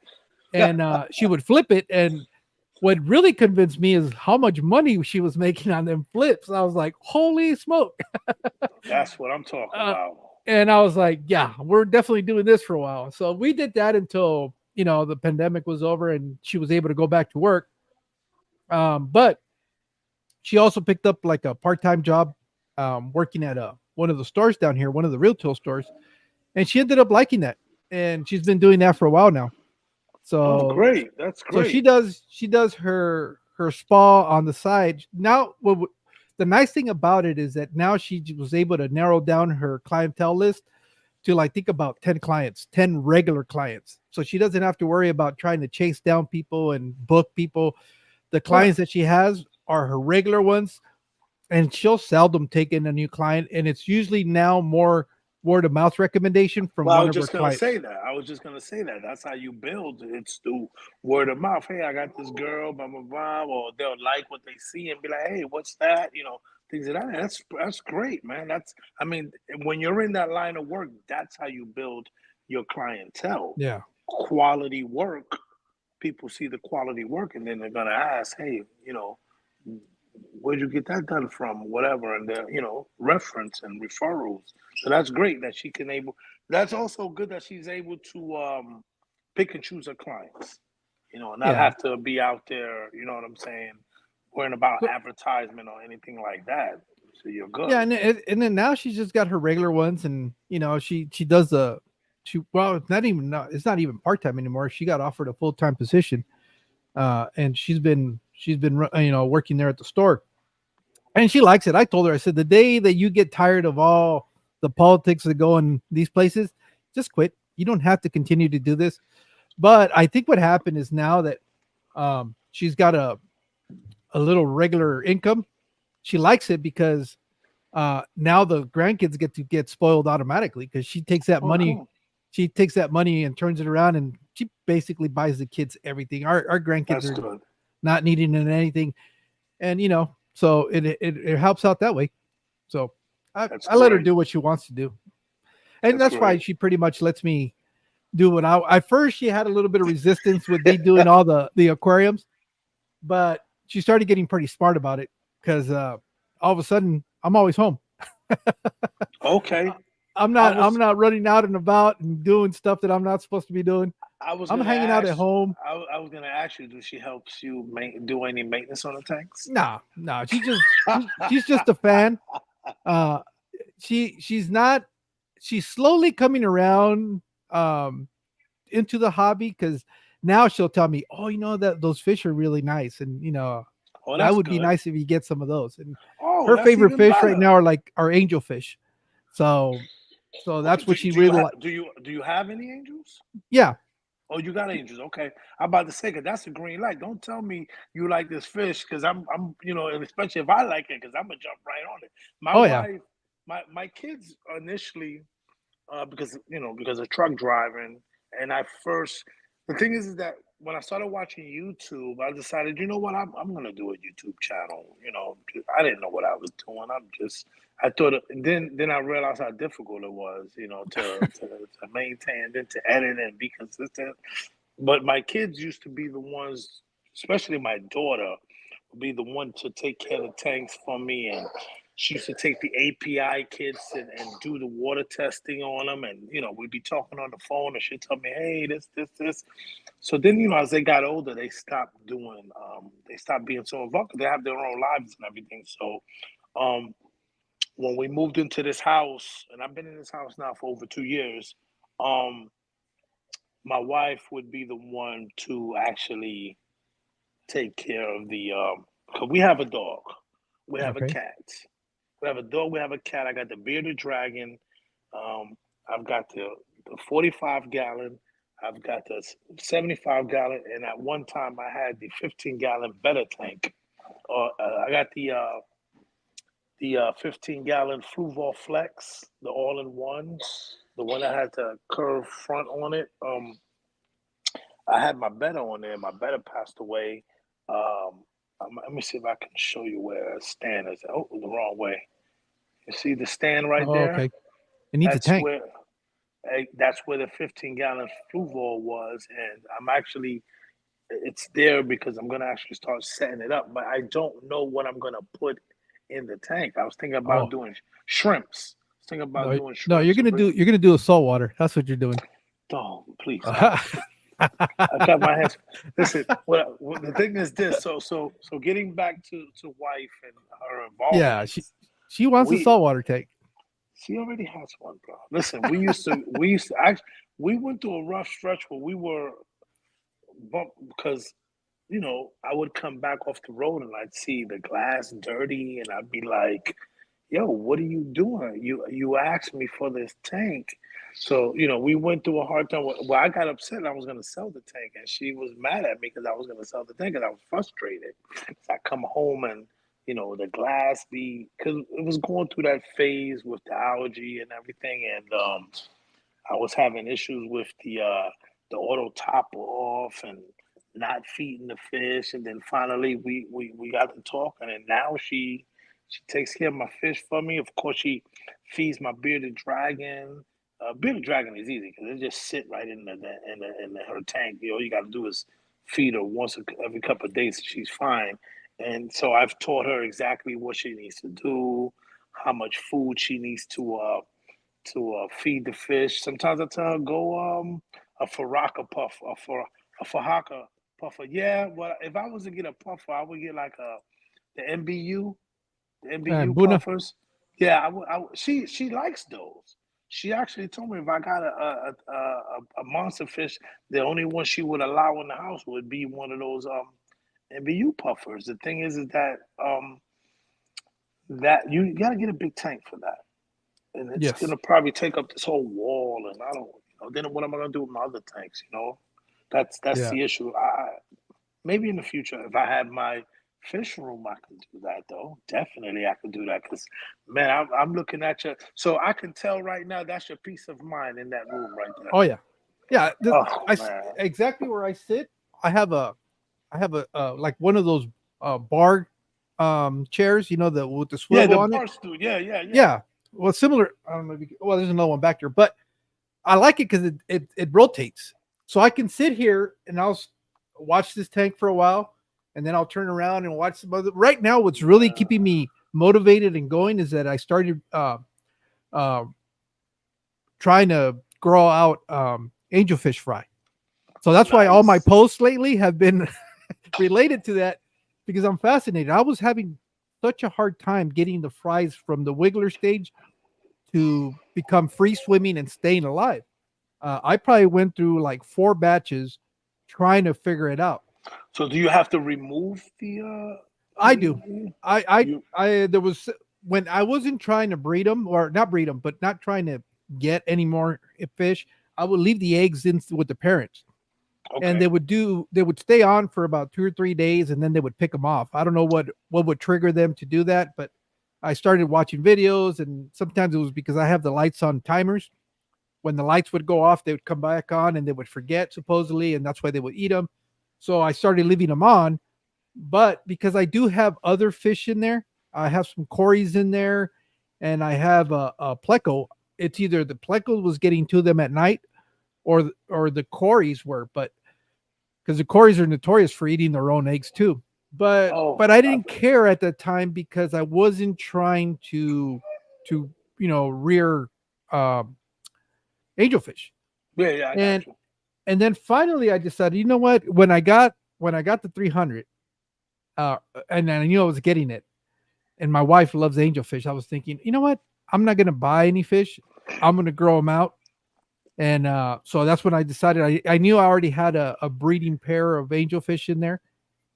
and she would flip it, and what really convinced me is how much money she was making on them flips. I was like, "Holy smoke!"
That's what I'm talking about.
And I was like, "Yeah, we're definitely doing this for a while." So we did that until the pandemic was over and she was able to go back to work. But she also picked up like a part-time job, working at one of the stores down here, one of the retail stores, and she ended up liking that, and she's been doing that for a while now.
Oh,
So
great. That's
so she
great.
does her spa on the side now. The nice thing about it is that now she was able to narrow down her clientele list to like think about 10 clients, 10 regular clients. So she doesn't have to worry about trying to chase down people and book people. The
Right.
clients that she has are her regular ones, and she'll seldom take in a new client. And it's usually now more word of mouth recommendation from
Well, I
one
was
of her
just gonna
clients.
say that. I was just gonna say that. That's how you build. It's through word of mouth. Hey, I got this girl, blah blah blah. Or they'll like what they see and be like, hey, what's that? Things of that. That's great, man. I mean, when you're in that line of work, that's how you build your clientele.
Yeah.
Quality work. People see the quality work, and then they're gonna ask, hey, where'd you get that done from? Whatever, and reference and referrals. So that's great that she can able. That's also good that she's able to pick and choose her clients. And not
Yeah.
have to be out there. You know what I'm saying? Worrying about
So,
advertisement or anything like that. So you're
yeah,
good.
and then now she's just got her regular ones, and she does well, it's not even part-time anymore. She got offered a full-time position, and she's been working there at the store, and she likes it. I told her, I said, the day that you get tired of all the politics that go in these places, just quit. You don't have to continue to do this. But I think what happened is now that she's got a little regular income, she likes it because now the grandkids get spoiled automatically because she takes that
Oh,
money,
cool.
and turns it around, and she basically buys the kids everything. Our grandkids
That's
are
good.
not needing in anything, and so it helps out that way. So
That's
I let her
great.
do what she wants to do, and
That's
that's why
great.
she pretty much lets me do what I. At first, she had a little bit of resistance with me doing all the aquariums, but she started getting pretty smart about it because all of a sudden I'm always home.
Okay.
I'm
I
not I'm
was
not running out and about and doing stuff that I'm not supposed to be doing.
I was
I'm
gonna
hanging out at
ask.
home.
I was gonna ask you. Do she helps you do any maintenance on the tanks?
Nah, nah. She's just a fan. Uh, she's not. She's slowly coming around into the hobby because now she'll tell me, "Oh, that those fish are really nice, and
Oh,
that
that's
would be
good.
nice if you get some of those." And
Oh,
her
that's
favorite
even
fish right
better.
now are like our angel fish. So
Okay.
that's what she really like.
Do you have any angels?
Yeah.
Oh, you got angels. Okay. I'm about to say, cause that's a green light. Don't tell me you like this fish, cause and especially if I like it, cause I'm gonna jump right on it. My
Oh yeah.
wife, my kids initially, because of truck driving, and the thing is that when I started watching YouTube, I decided, you know what, I'm gonna do a YouTube channel. I didn't know what I was doing. I thought, and then I realized how difficult it was, to maintain, and then to edit and be consistent. But my kids used to be the ones, especially my daughter, would be the one to take care of the tanks for me. And she used to take the API kits and do the water testing on them. And, we'd be talking on the phone and she'd tell me, hey, this. So then, as they got older, they stopped being so involved. They have their own lives and everything. So um, when we moved into this house, and I've been in this house now for over 2 years, um, my wife would be the one to actually take care of because we have a dog, we have a
Okay.
cat, we have a dog, we have a cat. I got the bearded dragon. I've got the 45 gallon. I've got the 75 gallon, and at one time I had the 15 gallon better tank. I got the 15 gallon Fluval Flex, the all in one, the one that had the curved front on it. I had my better on there. My better passed away. Let me see if I can show you where a stand is. Oh, the wrong way. You see the stand right
Oh,
there?
okay. It needs a
That's
tank.
where that's where the 15 gallon Fluval was, and it's there because I'm gonna actually start setting it up. But I don't know what I'm gonna put in the tank. I was thinking about
Oh
doing shrimps. I was thinking about
no,
doing
no. You're
shrimps and
gonna
bring.
do you're gonna do a saltwater. That's what you're doing.
Oh, please stop. I got my hands. Listen, what the thing is this. So getting back to wife and her
Yeah,
involvement.
she wants a
We
saltwater tank.
She already has one, bro. Listen, we used to actually we went through a rough stretch where we were bump because I would come back off the road and I'd see the glass dirty and I'd be like, yo, what are you doing? You asked me for this tank. So, we went through a hard time. Well, I got upset and I was going to sell the tank. And she was mad at me because I was going to sell the tank and I was frustrated. So I come home and, the glass because it was going through that phase with the algae and everything. And I was having issues with the auto top off and not feeding the fish. And then finally we got to talking and now she takes care of my fish for me. Of course, she feeds my bearded dragon. Bearded dragon is easy because they just sit right in her tank. All you got to do is feed her every couple of days. She's fine. And so I've taught her exactly what she needs to do, how much food she needs to feed the fish. Sometimes I tell her go a faraka puff, a fahaka puffer. Yeah, well, if I was to get a puffer, I would get like the MBU the
And
MBU
Buna.
puffers. Yeah, she likes those. She actually told me if I got a monster fish, the only one she would allow in the house would be one of those MBU puffers. The thing is that you got to get a big tank for that, and it's
Yes.
gonna probably take up this whole wall. And I don't, then what am I gonna do with my other tanks? That's
Yeah.
the issue. Maybe in the future, if I had my fish room, I can do that though. Definitely, I can do that because, man, I'm looking at you. So I can tell right now that's your peace of mind in that room right there.
Oh yeah, yeah.
Oh man.
Exactly where I sit. I have a like one of those bar chairs, you know, the with the
Yeah,
swivel
the
on it.
bar stool. Yeah, yeah, yeah.
Yeah. Well, similar. I don't know. Well, there's another one back there, but I like it because it rotates, so I can sit here and watch this tank for a while, and then I'll turn around and watch some other. Right now, what's really
Yeah.
keeping me motivated and going is that I started uh, trying to grow out angelfish fry. So that's why all my
Nice.
posts lately have been related to that because I'm fascinated. I was having such a hard time getting the fries from the wiggler stage to become free swimming and staying alive. I probably went through like 4 batches trying to figure it out.
So do you have to remove
I do.
you?
There was when I wasn't trying to breed them or not breed them, but not trying to get any more fish. I would leave the eggs in with the parents, and
Okay.
they would stay on for about 2 or 3 days, and then they would pick them off. I don't know what would trigger them to do that, but I started watching videos, and sometimes it was because I have the lights on timers. When the lights would go off, they would come back on, and they would forget supposedly, and that's why they would eat them. So I started leaving them on, but because I do have other fish in there, I have some cories in there, and I have a pleco. It's either the pleco was getting to them at night, or the cories were, but because the cories are notorious for eating their own eggs too. But
Oh,
I didn't care at that time because I wasn't trying to rear um, angelfish.
yeah, yeah, I
And
got you.
and then finally I decided, you know what? When I got the 300, uh, and I knew I was getting it, and my wife loves angelfish. I was thinking, you know what? I'm not gonna buy any fish. I'm gonna grow them out. And so that's when I decided I knew I already had a breeding pair of angelfish in there.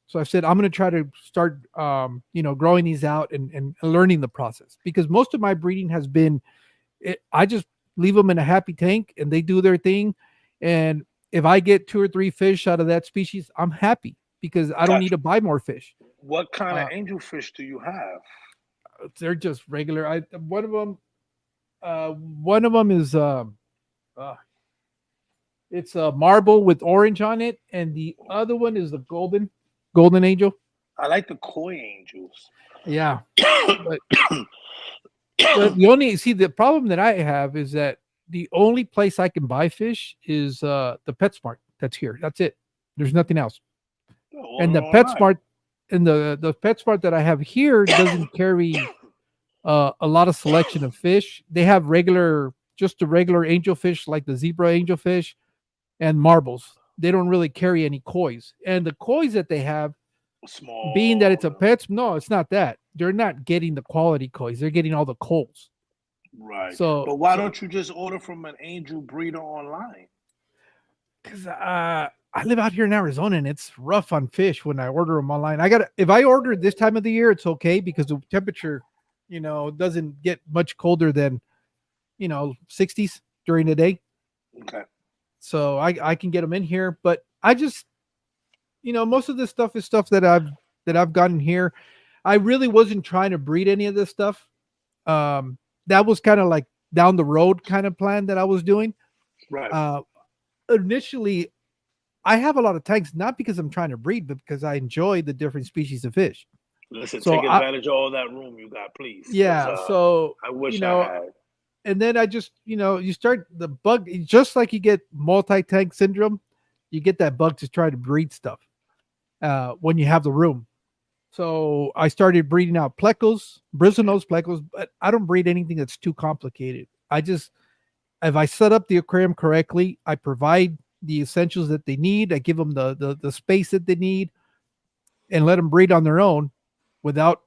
So I said, I'm going to try to start, growing these out and learning the process because most of my breeding has been, I just leave them in a happy tank and they do their thing. And if I get 2 or 3 fish out of that species, I'm happy because I don't need
Got
to
you.
buy more fish.
What kind of
Uh,
angelfish do you have?
they're just regular. One of them is, uh, it's a marble with orange on it, and the other one is the golden angel.
I like the koi angels.
Yeah, but the only see the problem that I have is that the only place I can buy fish is the PetSmart that's here. That's it. There's nothing else. And
Order
the
online.
PetSmart and the PetSmart that I have here doesn't carry a lot of selection of fish. They have just the regular angelfish like the zebra angelfish and marbles. They don't really carry any kois. And the kois that they have, being that it's a
Small.
pets, no, it's not that. They're not getting the quality kois. They're getting all the coals.
Right.
So
But why
so
don't you just order from an angel breeder online?
because I live out here in Arizona and it's rough on fish when I order them online. I got to if I order this time of the year, it's okay because the temperature, doesn't get much colder than 60s during the day.
Okay.
So I can get them in here, but I just most of this stuff is stuff that I've gotten here. I really wasn't trying to breed any of this stuff. That was kind of like down the road kind of plan that I was doing.
Right.
Uh, Initially, I have a lot of tanks not because I'm trying to breed, but because I enjoy the different species of fish.
Listen,
So
take advantage of all that room you got, please, because
yeah, so
I wish I had.
and then I just you start the bug just like you get multi tank syndrome, you get that bug to try to breed stuff when you have the room. So I started breeding out plecos, bristlenose plecos, but I don't breed anything that's too complicated. I just if I set up the aquarium correctly, I provide the essentials that they need. I give them the space that they need, and let them breed on their own without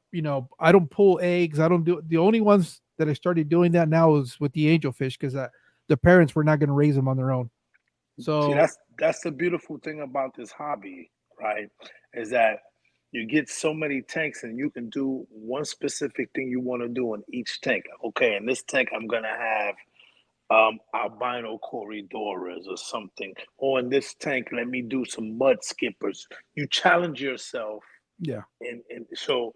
I don't pull eggs. I don't do the only ones that I started doing that now is with the angelfish because the parents were not going to raise them on their own.
See,
So
that's the beautiful thing about this hobby, right? Is that you get so many tanks and you can do one specific thing you want to do in each tank. Okay, in this tank, I'm gonna have albino corridoras or something. Or in this tank, let me do some mud skippers. You challenge yourself
Yeah.
And so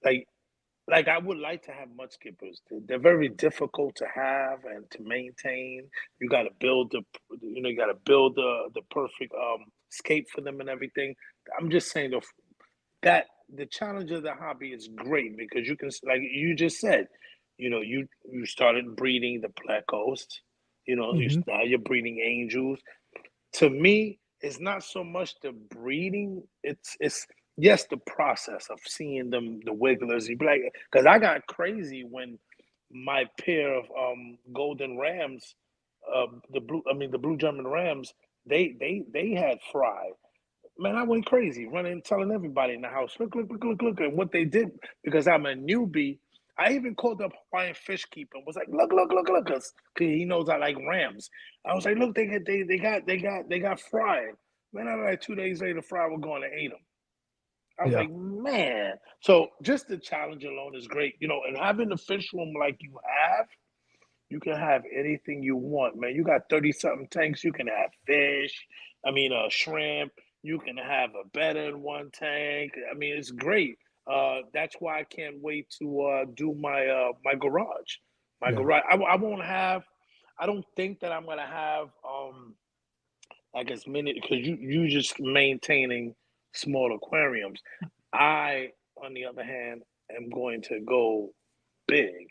like I would like to have mud skippers. They're very difficult to have and to maintain. You got to build you got to build the perfect scape for them and everything. I'm just saying that the challenge of the hobby is great because you can, like you just said, you started breeding the black ghost.
Hmm.
Now you're breeding angels. To me, it's not so much the breeding. It's yes, the process of seeing them, the wigglers. You be like, because I got crazy when my pair of golden rams, the blue German rams, they had fry. Man, I went crazy, running, telling everybody in the house, look, look, look, look, look, and what they did because I'm a newbie. I even called up Hawaiian Fish Keeper and was like, look, look, look, look, because he knows I like rams. I was like, look, they got fried. Man, I like 2 days later, Fry was going to eat them. I was
Yeah.
like, man. So just the challenge alone is great, and having the fish room like you can have anything you want, man. You got 30 something tanks. You can have fish, shrimp. You can have a betta in one tank. I mean, it's great. That's why I can't wait to do my garage. My
Yeah.
garage. I won't have. I don't think that I'm gonna have like as many because you just maintaining small aquariums. I, on the other hand, am going to go big.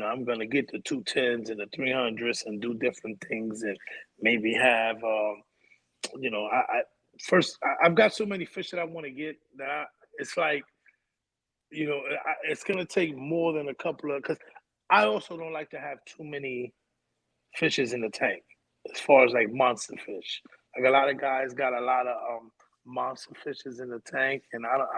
I'm gonna get the 210s and the 300s and do different things and maybe have I first I've got so many fish that I want to get that it's like it's gonna take more than a couple of because I also don't like to have too many fishes in the tank as far as like monster fish. Like a lot of guys got a lot of monster fishes in the tank, and I don't,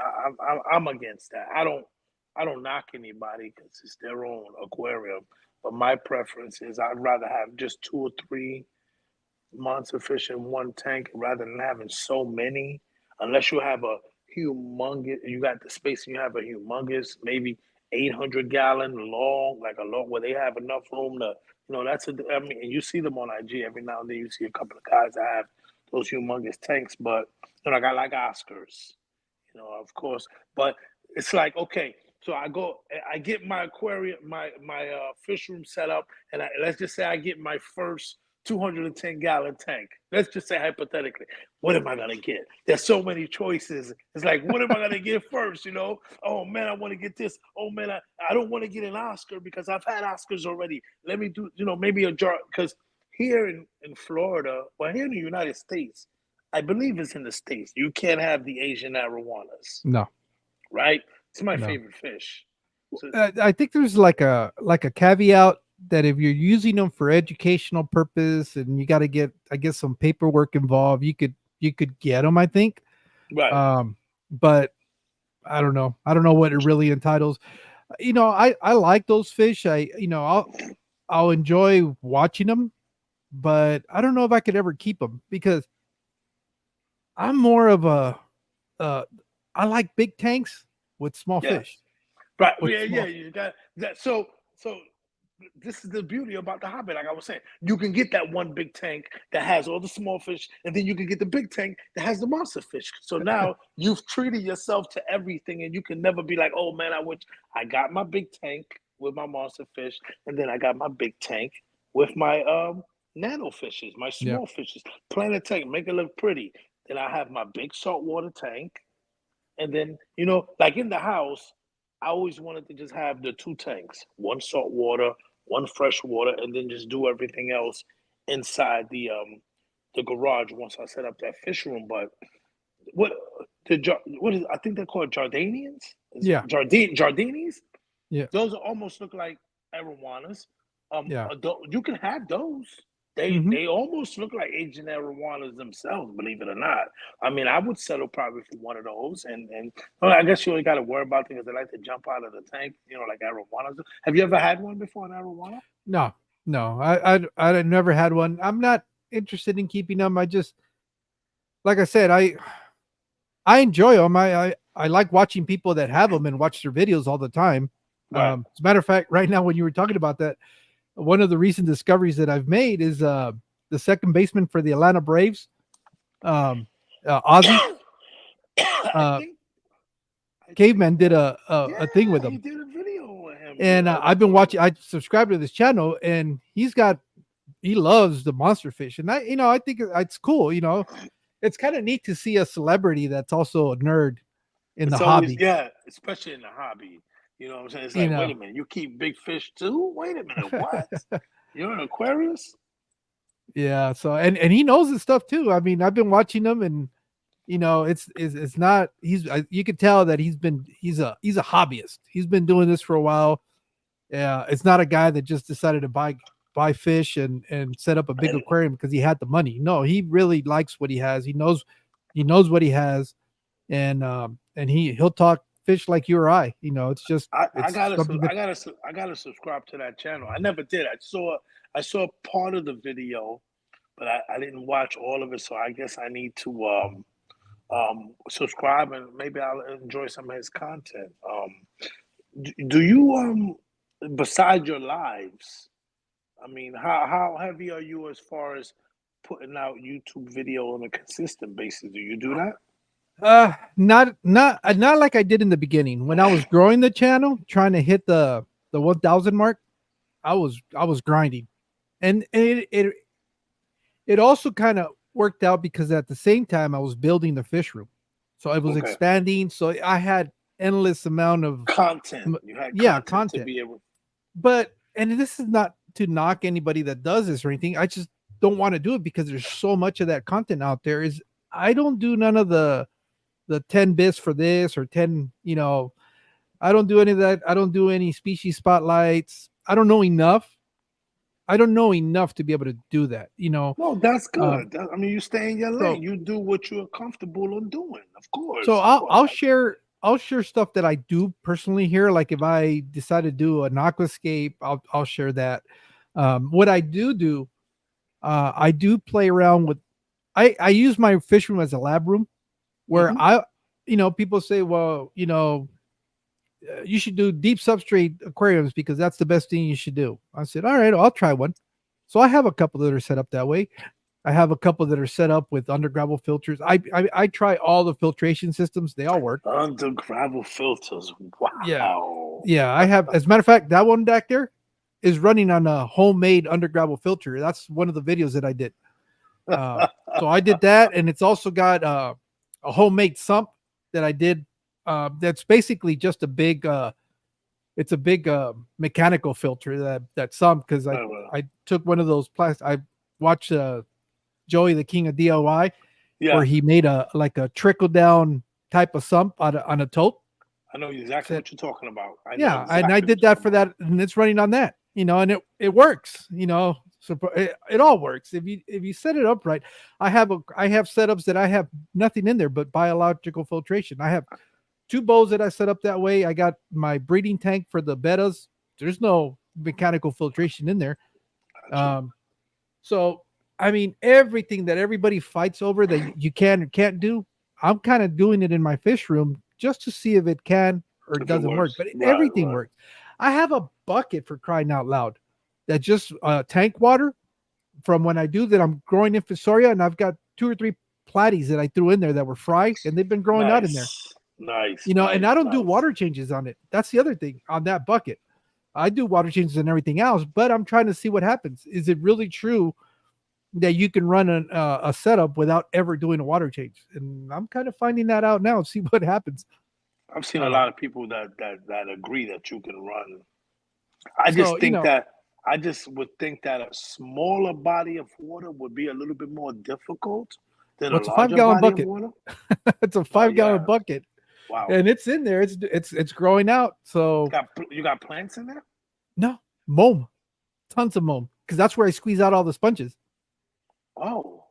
I'm against that. I don't knock anybody because it's their own aquarium. But my preference is I'd rather have just two or three monster fish in one tank rather than having so many. Unless you have a humongous, you got the space and you have a humongous, maybe 800-gallon long, like a long where they have enough room to, I mean, and you see them on IG every now and then. You see a couple of guys that have those humongous tanks, but like I like Oscars, of course. But it's like okay, so I get my aquarium, my fish room set up, and let's just say I get my first 210-gallon tank. Let's just say hypothetically, what am I gonna get? There's so many choices. It's like, what am I gonna get first? Oh man, I want to get this. Oh man, I don't want to get an Oscar because I've had Oscars already. Let me do, maybe a jar because here in Florida, well, here in the United States, I believe it's in the States. You can't have the Asian arowanas,
No.
right? It's my
No.
favorite fish. So
I think there's like a caveat that if you're using them for educational purpose and you got to get, I guess, some paperwork involved, you could get them. I think,
right,
um, but I don't know. I don't know what it really entitles. I like those fish. I'll enjoy watching them, but I don't know if I could ever keep them because I'm more of a uh, I like big tanks with small
yeah,
fish.
right,
With
yeah, yeah.
small,
You got that. So this is the beauty about the hobby. Like I was saying, you can get that one big tank that has all the small fish, and then you can get the big tank that has the monster fish. So now you've treated yourself to everything, and you can never be like, "Oh man, I got my big tank with my monster fish, and then I got my big tank with my nano fishes, my
yeah,
small fishes. Planet tank, make it look pretty. Then I have my big saltwater tank, and then, like in the house, I always wanted to just have the two tanks, one salt water, one fresh water, and then just do everything else inside the garage once I set up that fish room. But what what is I think they're called Jardinians? Is
yeah,
Jardinis?
yeah,
Those almost look like arowanas.
yeah.
You can have those. They
Hmm.
they almost look like Asian arowanas themselves, believe it or not. I mean, I would settle probably for one of those, and well, I guess you only got to worry about things they like to jump out of the tank, like arowanas. Have you ever had one before, an arowana?
No, no, I never had one. I'm not interested in keeping them. I just, like I said, I enjoy them. I like watching people that have them and watch their videos all the time.
Right.
As a matter of fact, right now when you were talking about that, one of the recent discoveries that I've made is the second baseman for the Atlanta Braves, um, Ozzy.
I
Uh,
think.
Caveman did a thing with
Yeah, he
him,
did a video with him.
and
Yeah,
I've been watching. I subscribed to this channel, and he loves the monster fish, and I think it's cool. It's kind of neat to see a celebrity that's also a nerd in the
it's always
hobby.
especially in the hobby. You know what I'm saying? It's
You
like, wait
know,
a minute, you keep big fish too? Wait a minute, what? You're an Aquarius?
yeah. So and he knows his stuff too. I mean, I've been watching him, and it's not. You can tell that he's a hobbyist. He's been doing this for a while. Yeah, it's not a guy that just decided to buy fish and set up a big
And
aquarium because he had the money. No, he really likes what he has. He knows what he has, and he'll talk fish like you or I. It's just
I
it's
gotta
something that
I gotta subscribe to that channel. I never did. I saw part of the video, but I didn't watch all of it. So I guess I need to subscribe and maybe I'll enjoy some of his content. Do you besides your lives? I mean, how heavy are you as far as putting out YouTube video on a consistent basis? Do you do that?
not like I did in the beginning when I was growing the channel, trying to hit the 1,000 mark. I was grinding, and it also kind of worked out because at the same time I was building the fish room, so it was
Okay.
expanding. So I had endless amount of
Content. You had
yeah
content to
content.
be able.
But and this is not to knock anybody that does this or anything. I just don't want to do it because there's so much of that content out there. Is I don't do none of the 10 bits for this or 10. I don't do any of that. I don't do any species spotlights. I don't know enough to be able to do that.
No, that's
Um,
good. I mean, you stay in your
so
lane. You do what you're comfortable in doing. Of
so
course, of
I'll
course.
I'll share I'll share stuff that I do personally here. Like if I decide to do an aquascape, I'll share that. What I do, I do play around with. I use my fish room as a lab room where
Mhm.
people say, well, you should do deep substrate aquariums because that's the best thing you should do. I said, all right, I'll try one. So I have a couple that are set up that way. I have a couple that are set up with under gravel filters. I try all the filtration systems; they all work.
Under gravel filters.
Yeah,
Wow.
yeah. I have, as a matter of fact, that one back there is running on a homemade under gravel filter. That's one of the videos that I did. So I did that, and it's also got a homemade sump that I did. That's basically just a big. It's a big mechanical filter that sump because I
Oh, well.
I took one of those plastic. I watched Joey the King of DIY where
Yeah,
he made a trickle down type of sump on a tote.
I know exactly
Said,
what you're talking about. I know
yeah, and I
exactly
did
what you're
that
talking
for
about.
that, and it's running on that, and it works, So it all works if you set it up right. I have setups that I have nothing in there but biological filtration. I have two bowls that I set up that way. I got my breeding tank for the bettas. There's no mechanical filtration in there.
Gotcha.
So I mean, everything that everybody fights over that you can or can't do, I'm kind of doing it in my fish room just to see if it can or
If it
doesn't work.
works.
But
Right,
everything
right.
works. I have a bucket for crying out loud that just tank water from when I do that. I'm growing infusoria, and I've got two or three platies that I threw in there that were fry, and they've been growing out in there.
Nice. Nice.
And
Nice.
I don't do
Nice.
water changes on it. That's the other thing on that bucket. I do water changes and everything else, but I'm trying to see what happens. Is it really true that you can run a setup without ever doing a water change? And I'm kind of finding that out now. See what happens.
I've seen a
Um,
lot of people that agree that you can run. I
so
just think that I just would think that a smaller body of water would be a little bit more difficult than a
what's a five
larger
gallon
body of
bucket?
water.
It's a
Oh
5 gallon
yeah.
bucket,
Wow.
and it's in there. It's growing out. So
You got plants in there?
no moam, tons of moam, because that's where I squeeze out all the sponges.
Oh.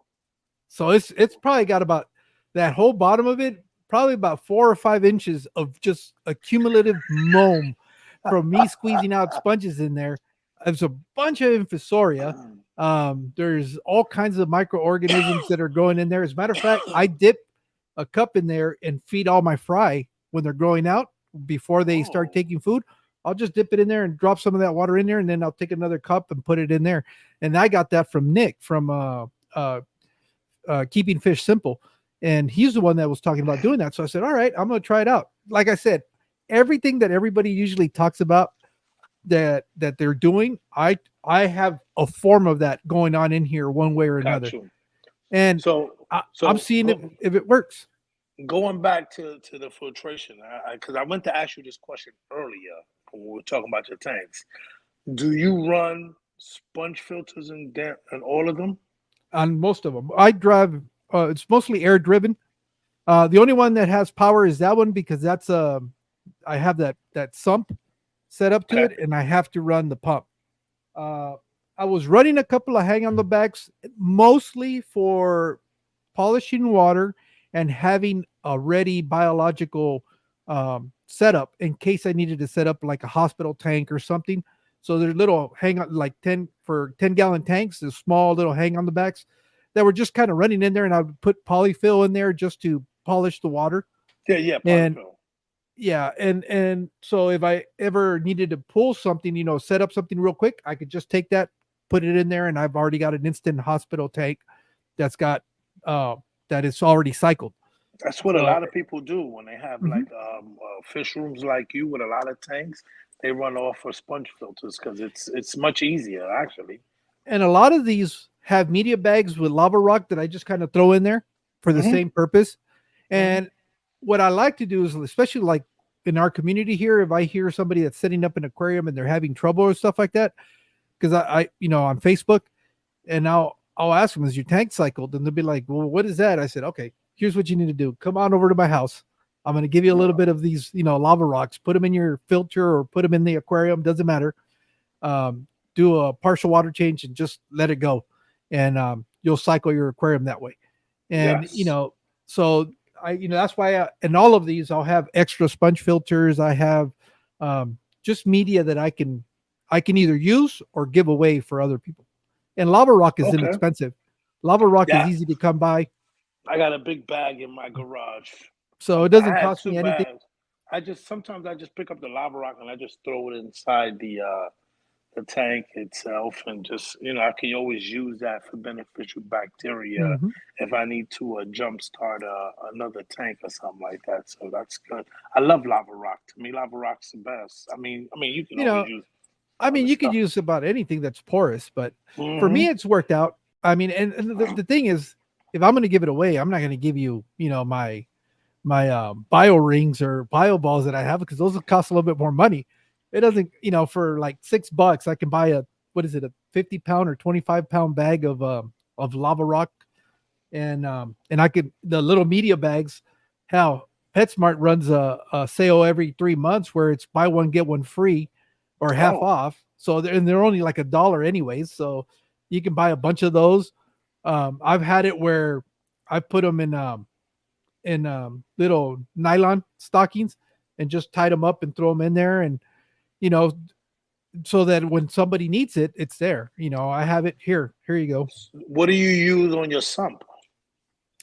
So it's probably got about that whole bottom of it, probably about 4 or 5 inches of just accumulative moam from me squeezing out sponges in there. There's a bunch of infusoria. There's all kinds of microorganisms that are going in there. As a matter of fact, I dip a cup in there and feed all my fry when they're growing out before they start
Oh.
taking food. I'll just dip it in there and drop some of that water in there, and then I'll take another cup and put it in there. And I got that from Nick from Keeping Fish Simple. and he's the one that was talking about doing that. So I said, all right, I'm going to try it out. Like I said, everything that everybody usually talks about that they're doing, I have a form of that going on in here one way or
Got
another,
you.
and
So
I'm
so
seeing if it works.
going back to the filtration, because I went to ask you this question earlier when we were talking about your tanks. Do you run sponge filters and all of them?
On most of them, I drive. It's mostly air driven. The only one that has power is that one because that's I have that sump set up to
Okay.
it, and I have to run the pump. Uh, I was running a couple of hang on the backs, mostly for polishing water and having a ready biological setup in case I needed to set up like a hospital tank or something. So there's little hang on like 10 gallon tanks, the small little hang on the backs that were just kind of running in there, and I would put polyfill in there just to polish the water.
Yeah,
And
polyfill.
yeah, and so if I ever needed to pull something, set up something real quick, I could just take that, put it in there, and I've already got an instant hospital tank that's got uh that is already cycled.
That's what a
So
lot of people do when they have
mhm.
like fish rooms like you with a lot of tanks. They run off for sponge filters because it's much easier actually.
And a lot of these have media bags with lava rock that I just kind of throw in there for the
Hmm.
same purpose.
Hmm.
And what I like to do is, especially like in our community here, if I hear somebody that's setting up an aquarium and they're having trouble or stuff like that, because on Facebook, and I'll ask them, "Is your tank cycled?" And they'll be like, "Well, what is that?" I said, "Okay, here's what you need to do. Come on over to my house. I'm going to give you a little bit of these, lava rocks. Put them in your filter or put them in the aquarium. Doesn't matter. Um, do a partial water change and just let it go, and you'll cycle your aquarium that way." And
Yes.
so that's why in all of these I'll have extra sponge filters. I have just media that I can either use or give away for other people. And lava rock is
Okay.
inexpensive. Lava rock is
Yeah,
easy to come by,
I got a big bag in my garage.
so it
I
doesn't
had
cost
two
me anything.
bags. I just pick up the lava rock and I just throw it inside the tank itself, and just I can always use that for beneficial bacteria
Mhm.
if I need to jumpstart another tank or something like that. So that's good. I love lava rock. To me, lava rock's the best. I mean, you can
You
always
know,
use
I
other
mean, you could
stuff.
use about anything that's porous, but for
Hmm.
me, it's worked out. I mean, and the thing is, if I'm going to give it away, I'm not going to give you, my bio rings or bio balls that I have because those will cost a little bit more money. It doesn't, for like $6, I can buy what is it, a 50 pound or 25 pound bag of lava rock, and I could the little media bags. How PetSmart runs a sale every 3 months where it's buy one get one free or half
Oh,
off. So they're only like $1 anyways. So you can buy a bunch of those. I've had it where I put them in little nylon stockings and just tied them up and throw them in there, and you know so that when somebody needs it, it's there. I have it here you go.
what do you use on your sump?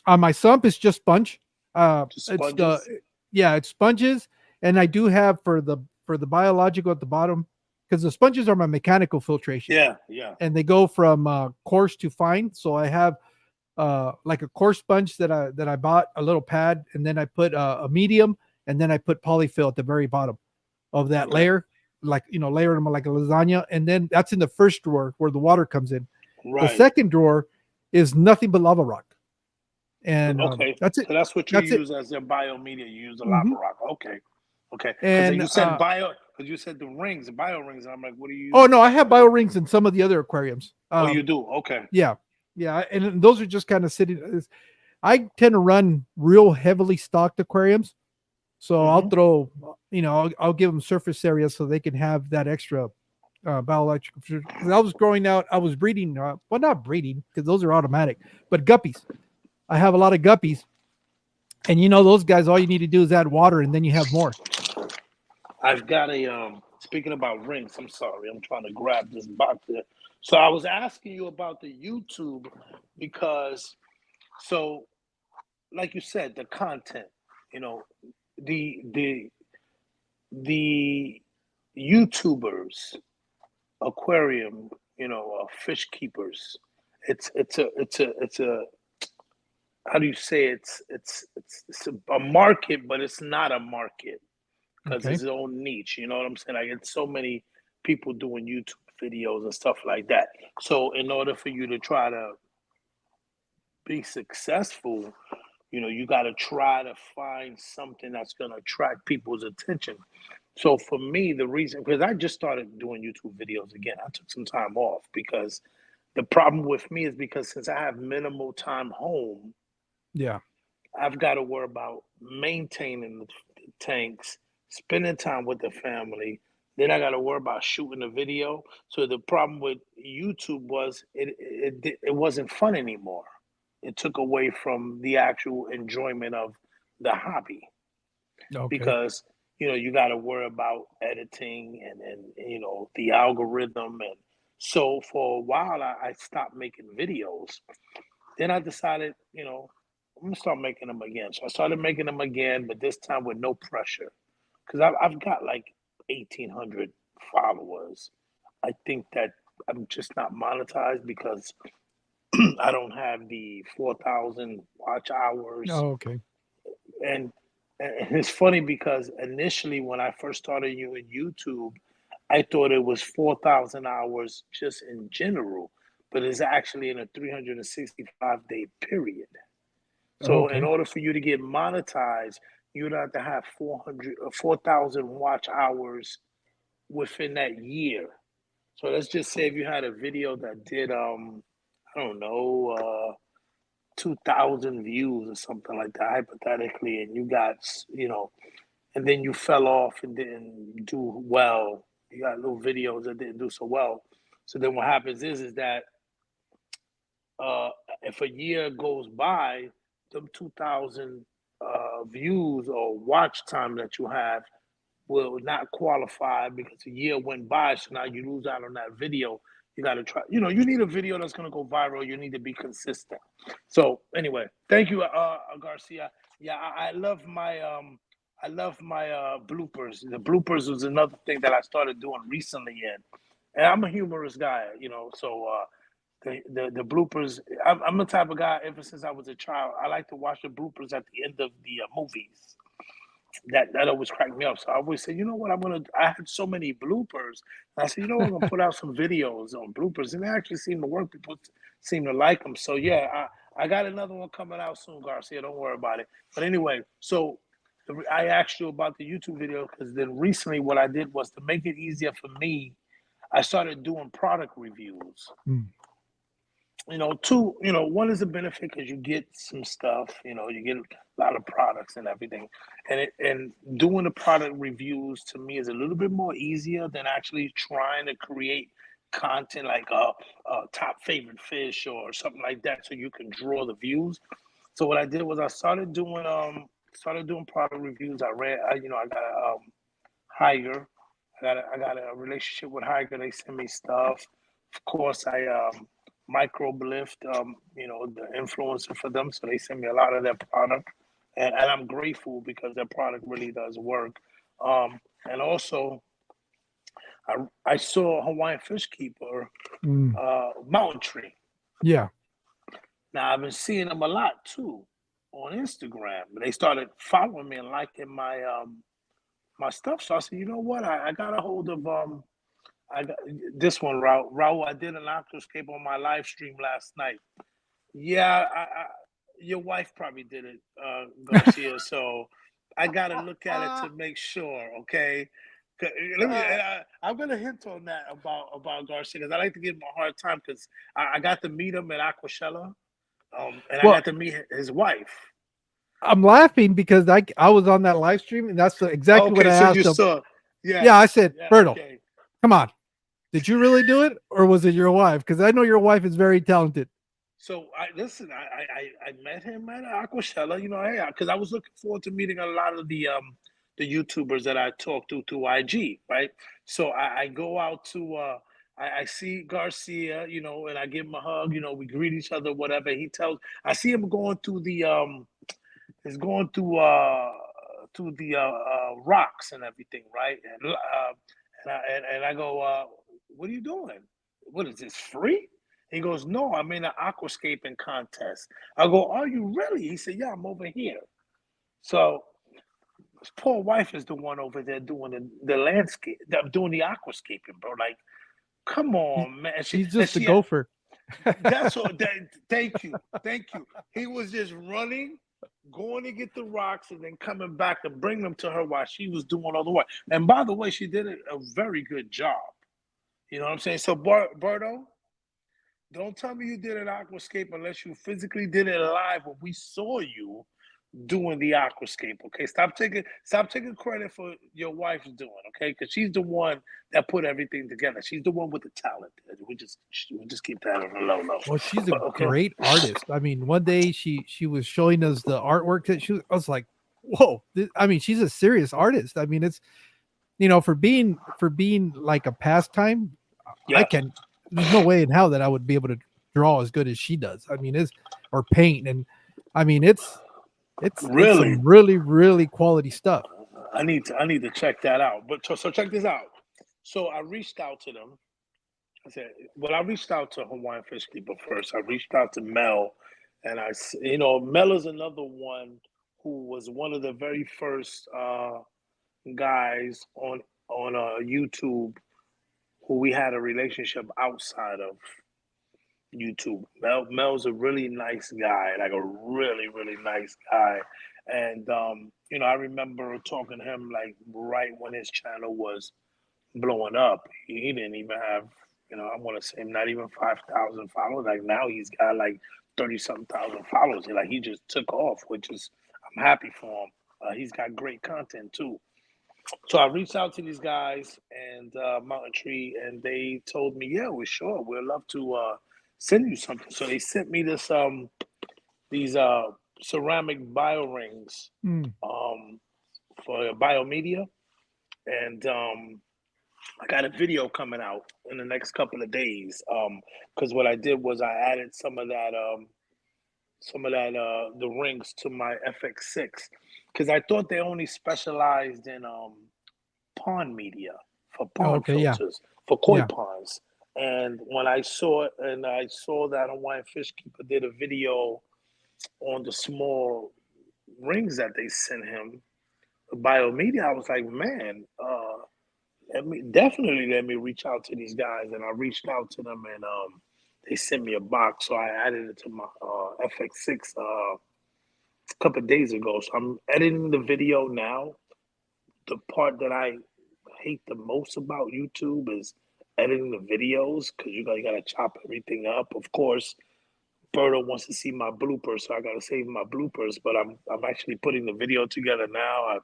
On my sump it's just sponge.
Just
It's the
sponges?
Yeah, it's sponges, and I do have for the biological at the bottom, because the sponges are my mechanical filtration,
Yeah, yeah.
and they go from coarse to fine. So I have like a coarse sponge that I bought, a little pad, and then I put a medium, and then I put polyfill at the very bottom of that
Okay.
layer, like layer them like a lasagna, and then that's in the first drawer where the water comes in. The
Right.
second drawer is nothing but lava rock, and
Okay.
that's it.
So that's what you
That's it.
use as your biomedia. You use the lava
Hmm.
rock. Okay. Okay. Because
And
you said because you said the rings, the bio rings. And I'm like, what do you
oh
use?
no, I have bio rings in some of the other aquariums.
Oh, you do? Okay.
Yeah, yeah, and those are just kind of sitting. I tend to run real heavily stocked aquariums, so I'll
Hmm.
throw, I'll give them surface area so they can have that extra biological. Because I was growing out, I was breeding, well, not breeding because those are automatic, but guppies. I have a lot of guppies, and those guys, all you need to do is add water, and then you have more.
I've got a speaking about rings, I'm sorry, I'm trying to grab this box here. So I was asking you about the YouTube because so like you said, the content, you know, the the the YouTubers, aquarium, fish keepers. It's a how do you say it's a market, but it's not a market because
Okay.
it's its own niche. You know what I'm saying? Like it's so many people doing YouTube videos and stuff like that. So in order for you to try to be successful, you got to try to find something that's going to attract people's attention. So for me, the reason, because I just started doing YouTube videos again, I took some time off because the problem with me is because since I have minimal time home,
Yeah.
I've got to worry about maintaining the tanks, spending time with the family. Then I got to worry about shooting a video. So the problem with YouTube was it wasn't fun anymore. It took away from the actual enjoyment of the hobby
Okay.
because you got to worry about editing and the algorithm. And so for a while I stopped making videos. Then I decided, I'm gonna start making them again. So I started making them again, but this time with no pressure, because I've got like 1,800 followers. I think that I'm just not monetized because I don't have the 4,000 watch hours.
Oh, okay.
And, and it's funny because initially when I first started doing YouTube, I thought it was 4,000 hours just in general, but it's actually in a 365-day period.
Oh,
So in
okay.
order for you to get monetized, you'd have to have 400 or 4,000 watch hours within that year. So let's just say if you had a video that did I don't know 2,000 views or something like that hypothetically, and you got and then you fell off and didn't do well. You got little videos that didn't do so well. So then what happens is that uh, if a year goes by, them 2,000 views or watch time that you have will not qualify because a year went by. So now you lose out on that video. You got to try. You need a video that's going to go viral. You need to be consistent. So anyway, thank you, Garcia. Yeah, I love my bloopers. The bloopers was another thing that I started doing recently, and I'm a humorous guy, so. The bloopers. I'm the type of guy. Ever since I was a child, I like to watch the bloopers at the end of the movies. That always cracked me up. So I always say, you know what, I had so many bloopers. And I said, I'm gonna put out some videos on bloopers, and they actually seem to work. People seem to like them. So yeah, I got another one coming out soon, Garcia. Don't worry about it. But anyway, so I asked you about the YouTube video because then recently what I did was to make it easier for me. I started doing product reviews.
Mm.
Two, one is a benefit because you get some stuff, you get a lot of products and everything. And doing the product reviews to me is a little bit more easier than actually trying to create content like a top favorite fish or something like that so you can draw the views. So what I did was I started doing product reviews. I got a Higer. I got a relationship with Higer. They send me stuff. Of course, I microblift, the influencer for them. So they send me a lot of their product, and I'm grateful because their product really does work. And also, I saw a Hawaiian fish keeper,
Mm.
mountain tree.
Yeah.
Now I've been seeing them a lot too on Instagram. They started following me and liking my stuff. So I said, you know what? I got a hold of I got this one, Raul. Raul, I did an aquascape on my live stream last night. Yeah, your wife probably did it, Garcia. So I got to look at it to make sure. Okay, let me. I'm gonna hint on that about Garcia because I like to give him a hard time because I got to meet him at Aquashella, and I
Well,
got to meet his wife.
I'm laughing because I was on that live stream and that's exactly what
Okay,
I
so you
asked him.
saw, yeah,
Yeah, I said,
yeah,
Berto,
okay.
come on. Did you really do it or was it your wife? Because I know your wife is very talented.
So I listen. I met him at Aquashella. Hey, because I was looking forward to meeting a lot of the YouTubers that I talked to through IG, right? So I go out to I see Garcia, and I give him a hug. We greet each other, whatever. I see him going through he's going through the rocks and everything, right? And I go, what are you doing? What is this free? He goes, no, I'm in an aquascaping contest. I go, are you really? He said, yeah, I'm over here. So his poor wife is the one over there doing the landscape, doing the aquascaping, bro. Like, come on, man.
She's just a gopher.
That's what. Thank you, thank you. He was just running, going to get the rocks, and then coming back to bring them to her while she was doing all the work. And by the way, she did a very good job. You know what I'm saying? So, Berto, don't tell me you did an aquascape unless you physically did it live when we saw you doing the aquascape. Okay, stop taking credit for your wife's doing. Okay, because she's the one that put everything together. She's the one with the talent. We just keep that on the low low.
Well, she's a
Okay.
great artist. I mean, one day she was showing us the artwork that I was like, whoa! I mean, she's a serious artist. I mean, it's for being like a pastime,
Yeah.
I can. There's no way in hell that I would be able to draw as good as she does. I mean, or paint, and I mean, it's
Really,
some really, really quality stuff.
I need to check that out. But so check this out. So I reached out to them. I reached out to Hawaiian Fish Keeper first. I reached out to Mel, and Mel is another one who was one of the very first guys on YouTube who we had a relationship outside of YouTube. Mel's a really nice guy, like a really, really nice guy. And I remember talking to him like right when his channel was blowing up. He didn't even have, I want to say not even 5,000 followers. Like now he's got like 30 something thousand followers. Like he just took off, which is I'm happy for him. He's got great content too. So I reached out to these guys and Mountain Tree, and they told me, "Yeah, we're sure. We'd love to send you something." So they sent me these ceramic bio rings for biomedia, and I got a video coming out in the next couple of days. Because what I did was I added some of that the rings to my FX6 because I thought they only specialized in pond media for pond
Okay, yeah,
filters for koi
yeah.
ponds. And when I saw it, and I saw that Hawaiian Fish Keeper did a video on the small rings that they sent him, biomedia, I was like, man, let me reach out to these guys. And I reached out to them, and they sent me a box, so I added it to my FX6 a couple of days ago. So I'm editing the video now. The part that I hate the most about YouTube is editing the videos because you gotta chop everything up. Of course, Berto wants to see my bloopers, so I gotta save my bloopers. But I'm actually putting the video together now.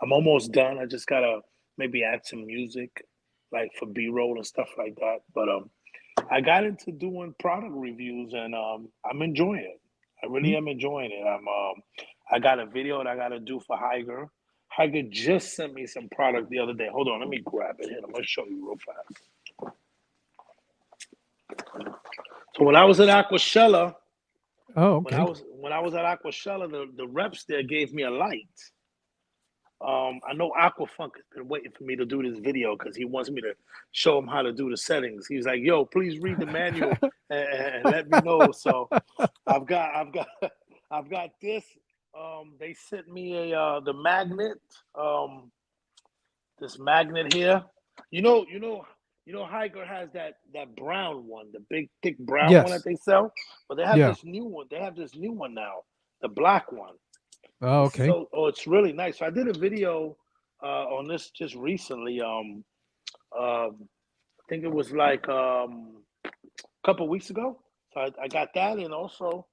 I'm almost done. I just gotta maybe add some music, like for B-roll and stuff like that. But I got into doing product reviews, and I'm enjoying it. I really am enjoying it. I got a video that I gotta do for Higer. Higer just sent me some product the other day. Hold on, let me grab it here. I'm gonna show you real fast. So when I was at Aquashella,
Okay.
when I was at Aquashella, the reps there gave me a light. I know Aquafunk has been waiting for me to do this video because he wants me to show him how to do the settings. He's like, "Yo, please read the manual and let me know." So I've got this. They sent me the magnet. This magnet here. Hiker has that brown one, the big thick brown one that
Yes.
they sell. But they have
Yeah.
this new one. They have this new one now, the black one.
Oh, okay.
It's really nice. So I did a video on this just recently. I think it was like a couple weeks ago. So I got that, and also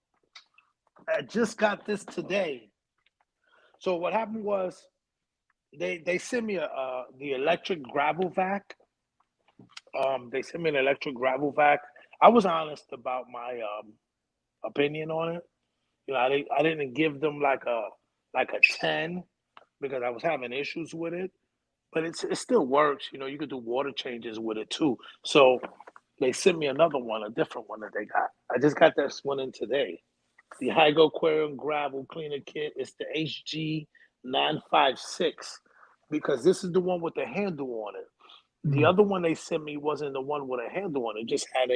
I just got this today. So what happened was they sent me the electric gravel vac. They sent me an electric gravel vac. I was honest about my opinion on it. I didn't give them like a 10 because I was having issues with it, but it still works. You could do water changes with it too. So they sent me another one, a different one that they got. I just got this one in today. The Hygo Aquarium Gravel Cleaner Kit. It's the HG956 because this is the one with the handle on it. The other one they sent me wasn't the one with a handle on it. It just had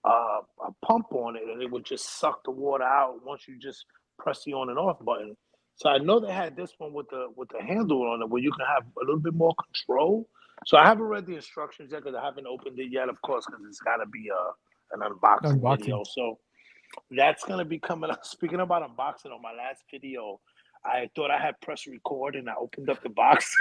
a pump on it, and it would just suck the water out once you just press the on and off button. So I know they had this one with the handle on it where you can have a little bit more control. So I haven't read the instructions yet because I haven't opened it yet, of course, because it's got to be an unboxing
Unboxing.
video. So that's gonna be coming up. Speaking about unboxing, on my last video, I thought I had pressed record and I opened up the box.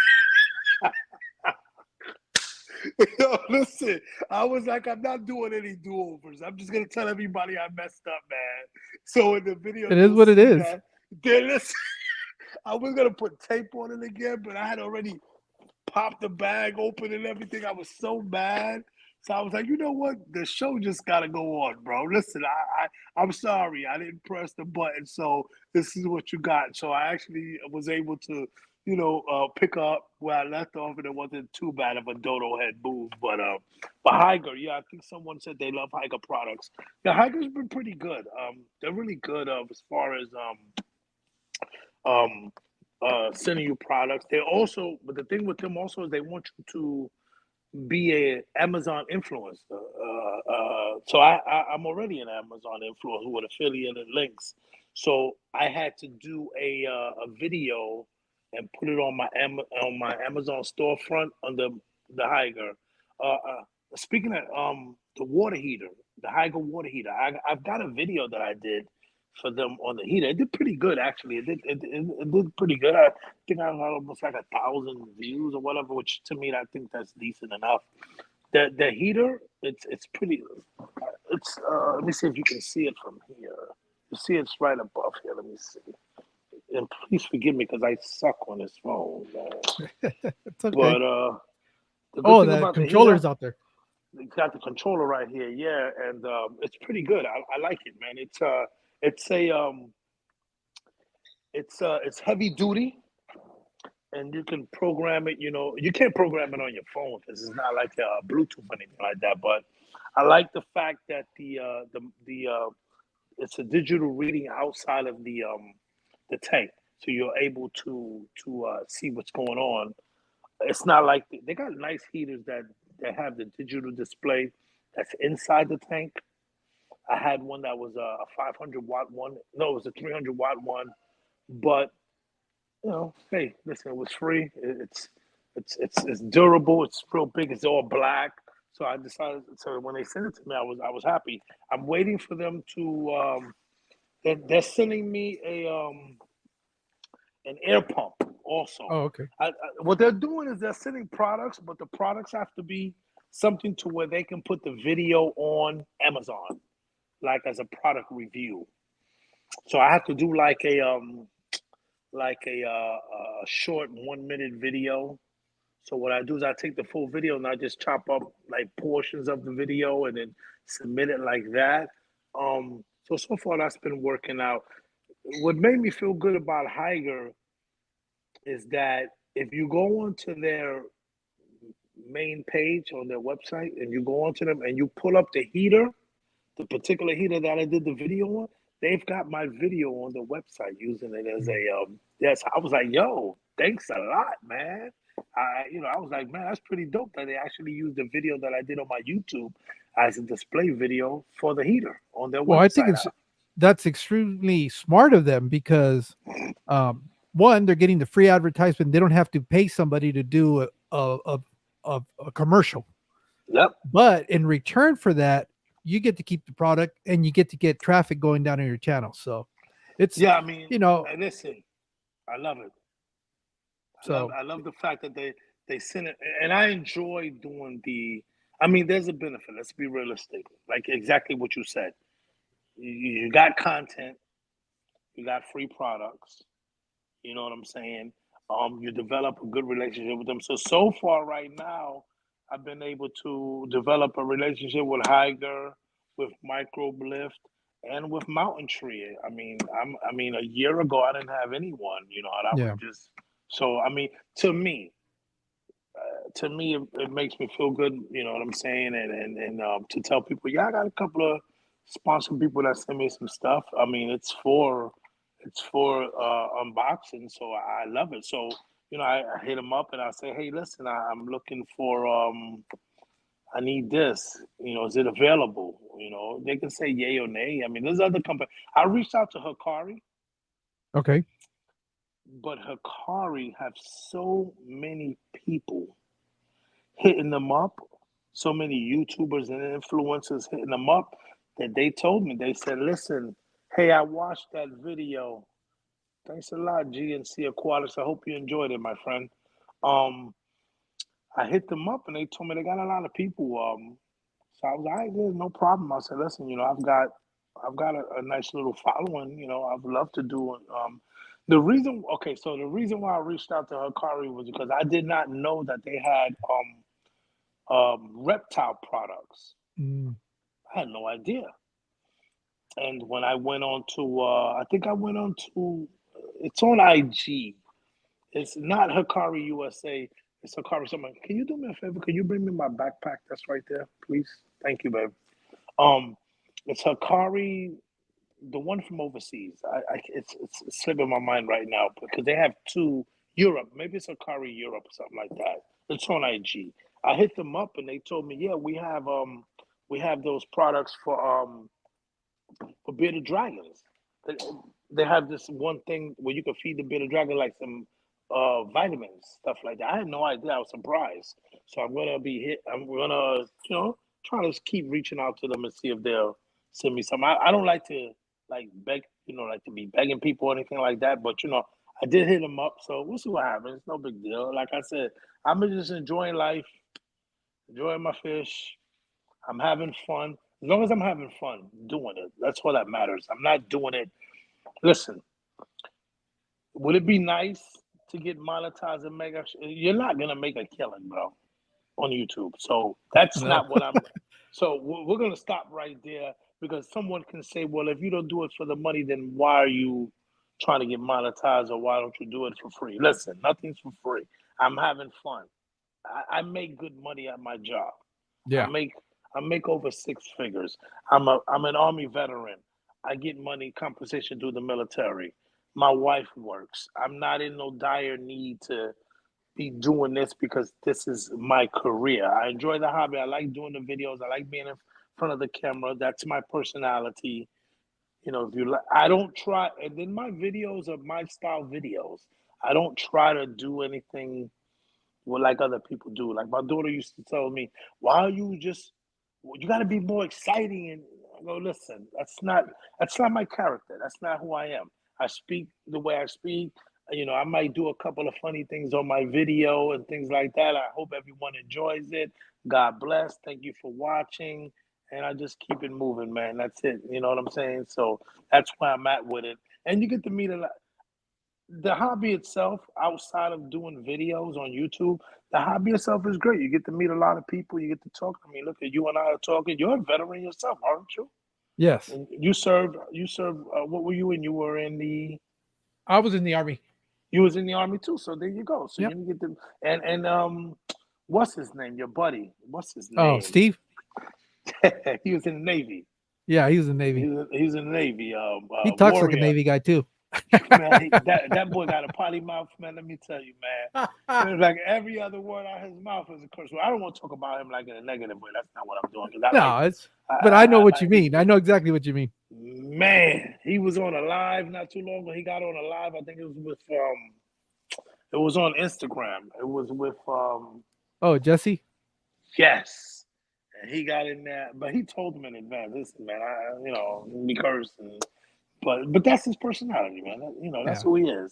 Yo, listen, I was like, I'm not doing any do-overs. I'm just gonna tell everybody I messed up, man. So in the video,
It is
you'll
what it
see
is.
that. Then listen, I was gonna put tape on it again, but I had already popped the bag open and everything. I was so mad. So I was like, you know what? The show just gotta go on, bro. Listen, I'm sorry, I didn't press the button, so this is what you got. So I actually was able to, pick up where I left off, and it wasn't too bad of a dodo head move. But Higer, yeah, I think someone said they love Higer products. Yeah, Higer's been pretty good. They're really good as far as um sending you products. They also, but the thing with them also is they want you to be a Amazon influencer. So I'm already an Amazon influencer with affiliated links. So I had to do a video and put it on on my Amazon storefront under the Higer. Speaking of the water heater, the Higer water heater, I've got a video that I did for them on the heater. It did pretty good actually. It did pretty good. I think I got almost like 1,000 views or whatever, which to me I think that's decent enough. The heater, it's pretty. It's let me see if you can see it from here. You see it's right above here. Let me see. And please forgive me because I suck on this phone, man.
It's okay.
But the good
Oh,
thing
the
about the heater,
controller's out there.
it's got the controller right here. Yeah, and it's pretty good. I like it, man. It's a it's heavy duty, and you can program it. You can't program it on your phone because it's not like Bluetooth or anything like that. But I like the fact that the it's a digital reading outside of the tank, so you're able to see what's going on. It's not like they got nice heaters that have the digital display that's inside the tank. I had one that was a 500-watt one. No, it was a 300-watt one. But hey, listen, it was free. It's durable. It's real big. It's all black. So I decided. So when they sent it to me, I was happy. I'm waiting for them to. They're sending me an air pump also.
Oh, okay.
What they're doing is they're sending products, but the products have to be something to where they can put the video on Amazon, like as a product review. So I have to do like a short 1 minute video. So what I do is I take the full video and I just chop up like portions of the video and then submit it like that. So far that's been working out. What made me feel good about Higer is that if you go onto their main page on their website and you go onto them and you pull up the heater, the particular heater that I did the video on, they've got my video on the website using it as
Mm.
a yes. I was like, yo, thanks a lot, man. I was like, man, that's pretty dope that they actually used the video that I did on my YouTube as a display video for the heater on their
Well, I think
website.
that's extremely smart of them because one, they're getting the free advertisement. They don't have to pay somebody to do a commercial.
Yep.
But in return for that, you get to keep the product and you get to get traffic going down on your channel. So it's
Yeah, I mean,
you know,
listen, I love it.
so
I love the fact that they send it, and I enjoy doing the. I mean, there's a benefit. Let's be realistic. Like exactly what you said. You got content. You got free products. You know what I'm saying? You develop a good relationship with them. So far, right now, I've been able to develop a relationship with Higer, with Microbe Lift, and with Mountain Tree. I mean, a year ago, I didn't have anyone. And I was
yeah.
just so. I mean, to me, it makes me feel good. You know what I'm saying? And to tell people, yeah, I got a couple of sponsored people that send me some stuff. I mean, it's for unboxing, so I love it. So I hit them up and I say, hey, listen, I'm looking for I need this. Is it available? They can say yay or nay. I mean, there's other companies. I reached out to Hikari,
Okay.
but Hikari have so many people hitting them up, so many YouTubers and influencers hitting them up that they told me, they said, listen, hey, I watched that video. Thanks a lot, GNC Aquatics. I hope you enjoyed it, my friend. Um, I hit them up and they told me they got a lot of people. So I was like, there's no problem. I said, listen, I've got a nice little following. I'd love to do it. So the reason why I reached out to Hikari was because I did not know that they had reptile products.
Mm.
I had no idea. And when I went on to, I think I went on to, it's on IG. It's not Hikari USA. It's Hikari something. Can you do me a favor? Can you bring me my backpack that's right there, please? Thank you, babe. It's Hikari, the one from overseas. It's slipping my mind right now because they have two Europe. Maybe it's Hikari Europe or something like that. It's on IG. I hit them up and they told me, yeah, we have those products for bearded dragons. They have this one thing where you can feed the bearded dragon like some vitamins, stuff like that. I had no idea. I was surprised. So I'm gonna try to keep reaching out to them and see if they'll send me some. I don't like to like beg, like to be begging people or anything like that. But I did hit them up, so we'll see what happens. It's no big deal. Like I said, I'm just enjoying life, enjoying my fish. I'm having fun. As long as I'm having fun doing it, that's all that matters. I'm not doing it. Listen, would it be nice to get monetized and make? You're not gonna make a killing, bro, on YouTube. So that's
No.
not what I'm. So we're gonna stop right there because someone can say, well, if you don't do it for the money, then why are you trying to get monetized, or why don't you do it for free? Listen, nothing's for free. I'm having fun. I make good money at my job. I
Yeah.
make I make over six figures. I'm an army veteran. I get money compensation through the military. My wife works. I'm not in no dire need to be doing this because this is my career. I enjoy the hobby. I like doing the videos. I like being in front of the camera. That's my personality. If you like, I don't try. And then my videos are my style videos. I don't try to do anything like other people do. Like my daughter used to tell me, "Why are you just? You got to be more exciting." And I go, "Listen, that's not my character. That's not who I am. I speak the way I speak. I might do a couple of funny things on my video and things like that. I hope everyone enjoys it. God bless. Thank you for watching." And I just keep it moving, man. That's it. You know what I'm saying? So that's where I'm at with it. And you get to meet a lot. The hobby itself, outside of doing videos on YouTube, the hobby itself is great. You get to meet a lot of people. You get to talk. I mean, look at you and I are talking. You're a veteran yourself, aren't you?
Yes.
And you served. You served. What were you in? You were in the.
I was in the army.
You was in the army too. So there you go. So
Yep.
you get to what's his name? Your buddy. What's his
Oh,
name?
Steve.
He was in the Navy.
Yeah, he was in the Navy.
He was in the Navy.
He talks like a
Warrior.
Navy guy too.
Man, that boy got a potty mouth, man. Let me tell you, man. It's like every other word out his mouth is a curse. Well, I don't want to talk about him like in a negative way. That's not what I'm doing.
No, but I know what you mean. I know exactly what you mean.
Man, he was on a live not too long ago. He got on a live. I think it was with it was on Instagram. It was with
Oh, Jesse.
yes, and he got in there, but he told him in advance. Listen, man, be cursed and. But that's his personality, man. That's who he is.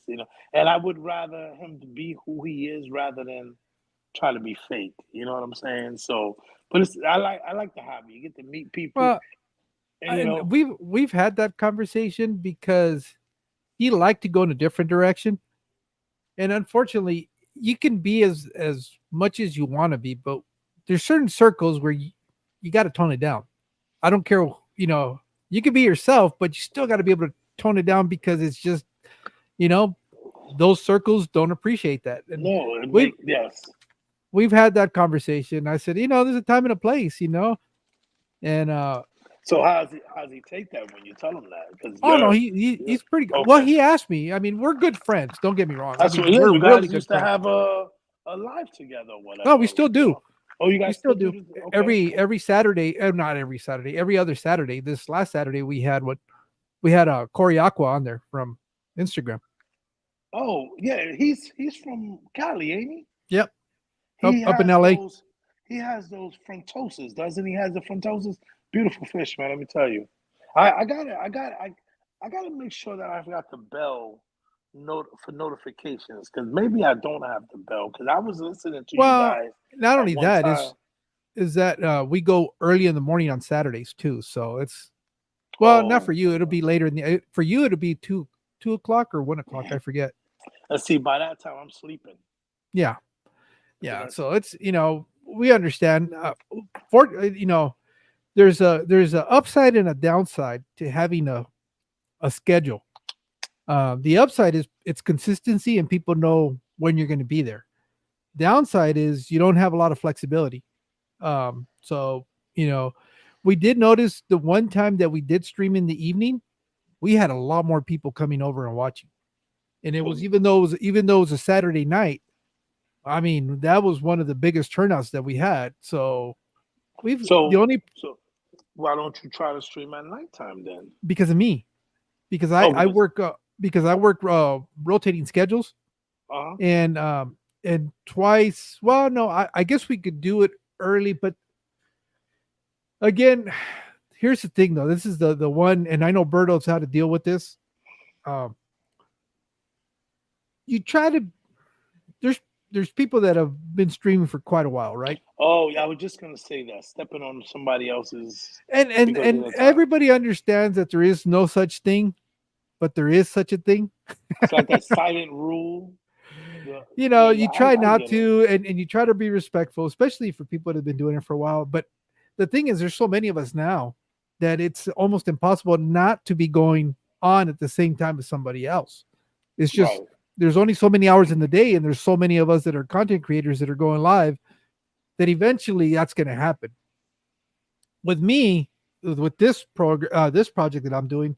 And I would rather him to be who he is rather than try to be fake. You know what I'm saying? So, but I like the hobby. You get to meet people.
Well,
and
we've had that conversation because he liked to go in a different direction, and unfortunately, you can be as much as you want to be, but there's certain circles where you got to tone it down. I don't care, you can be yourself, but you still got to be able to tone it down because it's just, those circles don't appreciate that. And
yes,
we've had that conversation. I said, there's a time and a place, and
so how does he take that when you tell him that?
No, he's pretty good.
Okay.
Well, he asked me. I mean, we're good friends. Don't get me wrong.
That's what
we're
you guys
really good
used to
friends.
have a live together or whatever.
No, we still do.
Oh, you
We
guys
still
still do
do
this? Okay, okay.
every Saturday, not every Saturday, every other Saturday. This last Saturday we had a Corey Aqua on there from Instagram.
Oh, yeah, he's from Cali, ain't he?
Yep,
He
up in
has
LA.
those he has those frontoses, doesn't he? Has the frontoses? Beautiful fish, man. Let me tell you. I gotta make sure that I've got the bell note for notifications because maybe I don't have the bell because I was listening to you
Well,
guys
not
at
only
one
that
time.
is that we go early in the morning on Saturdays too. So it's well, not for
Oh,
you. It'll be later in the for you. It'll be 2 o'clock or 1 o'clock. I forget.
let's see. By that time, I'm sleeping.
Yeah,
So
yeah.
that's
So it's we understand. For there's a upside and a downside to having a schedule. The upside is it's consistency and people know when you're going to be there. Downside is you don't have a lot of flexibility. So you know, we did notice the one time that we did stream in the evening, we had a lot more people coming over and watching. And it was
so
even though it was a Saturday night, I mean, that was one of the biggest turnouts that we had. So we've the
so
only
so. Why don't you try to stream at nighttime then?
because of me, because
Oh,
I work rotating schedules
uh
and twice. Well, no, I guess we could do it early, but again, here's the thing though. This is the one, and I know Berto's how to deal with this. Um, you try to there's there's people that have been streaming for quite a while, right?
Oh, yeah, I was just gonna say that stepping on somebody else's because of
And
the time.
everybody understands that there is no such thing, but there is such a thing.
It's like that silent rule. The,
You try
I
not
get it.
to, and you try to be respectful, especially for people that have been doing it for a while. But the thing is, there's so many of us now that it's almost impossible not to be going on at the same time as somebody else. It's just
Right,
there's only so many hours in the day, and there's so many of us that are content creators that are going live that eventually that's going to happen. With me, with this project that I'm doing,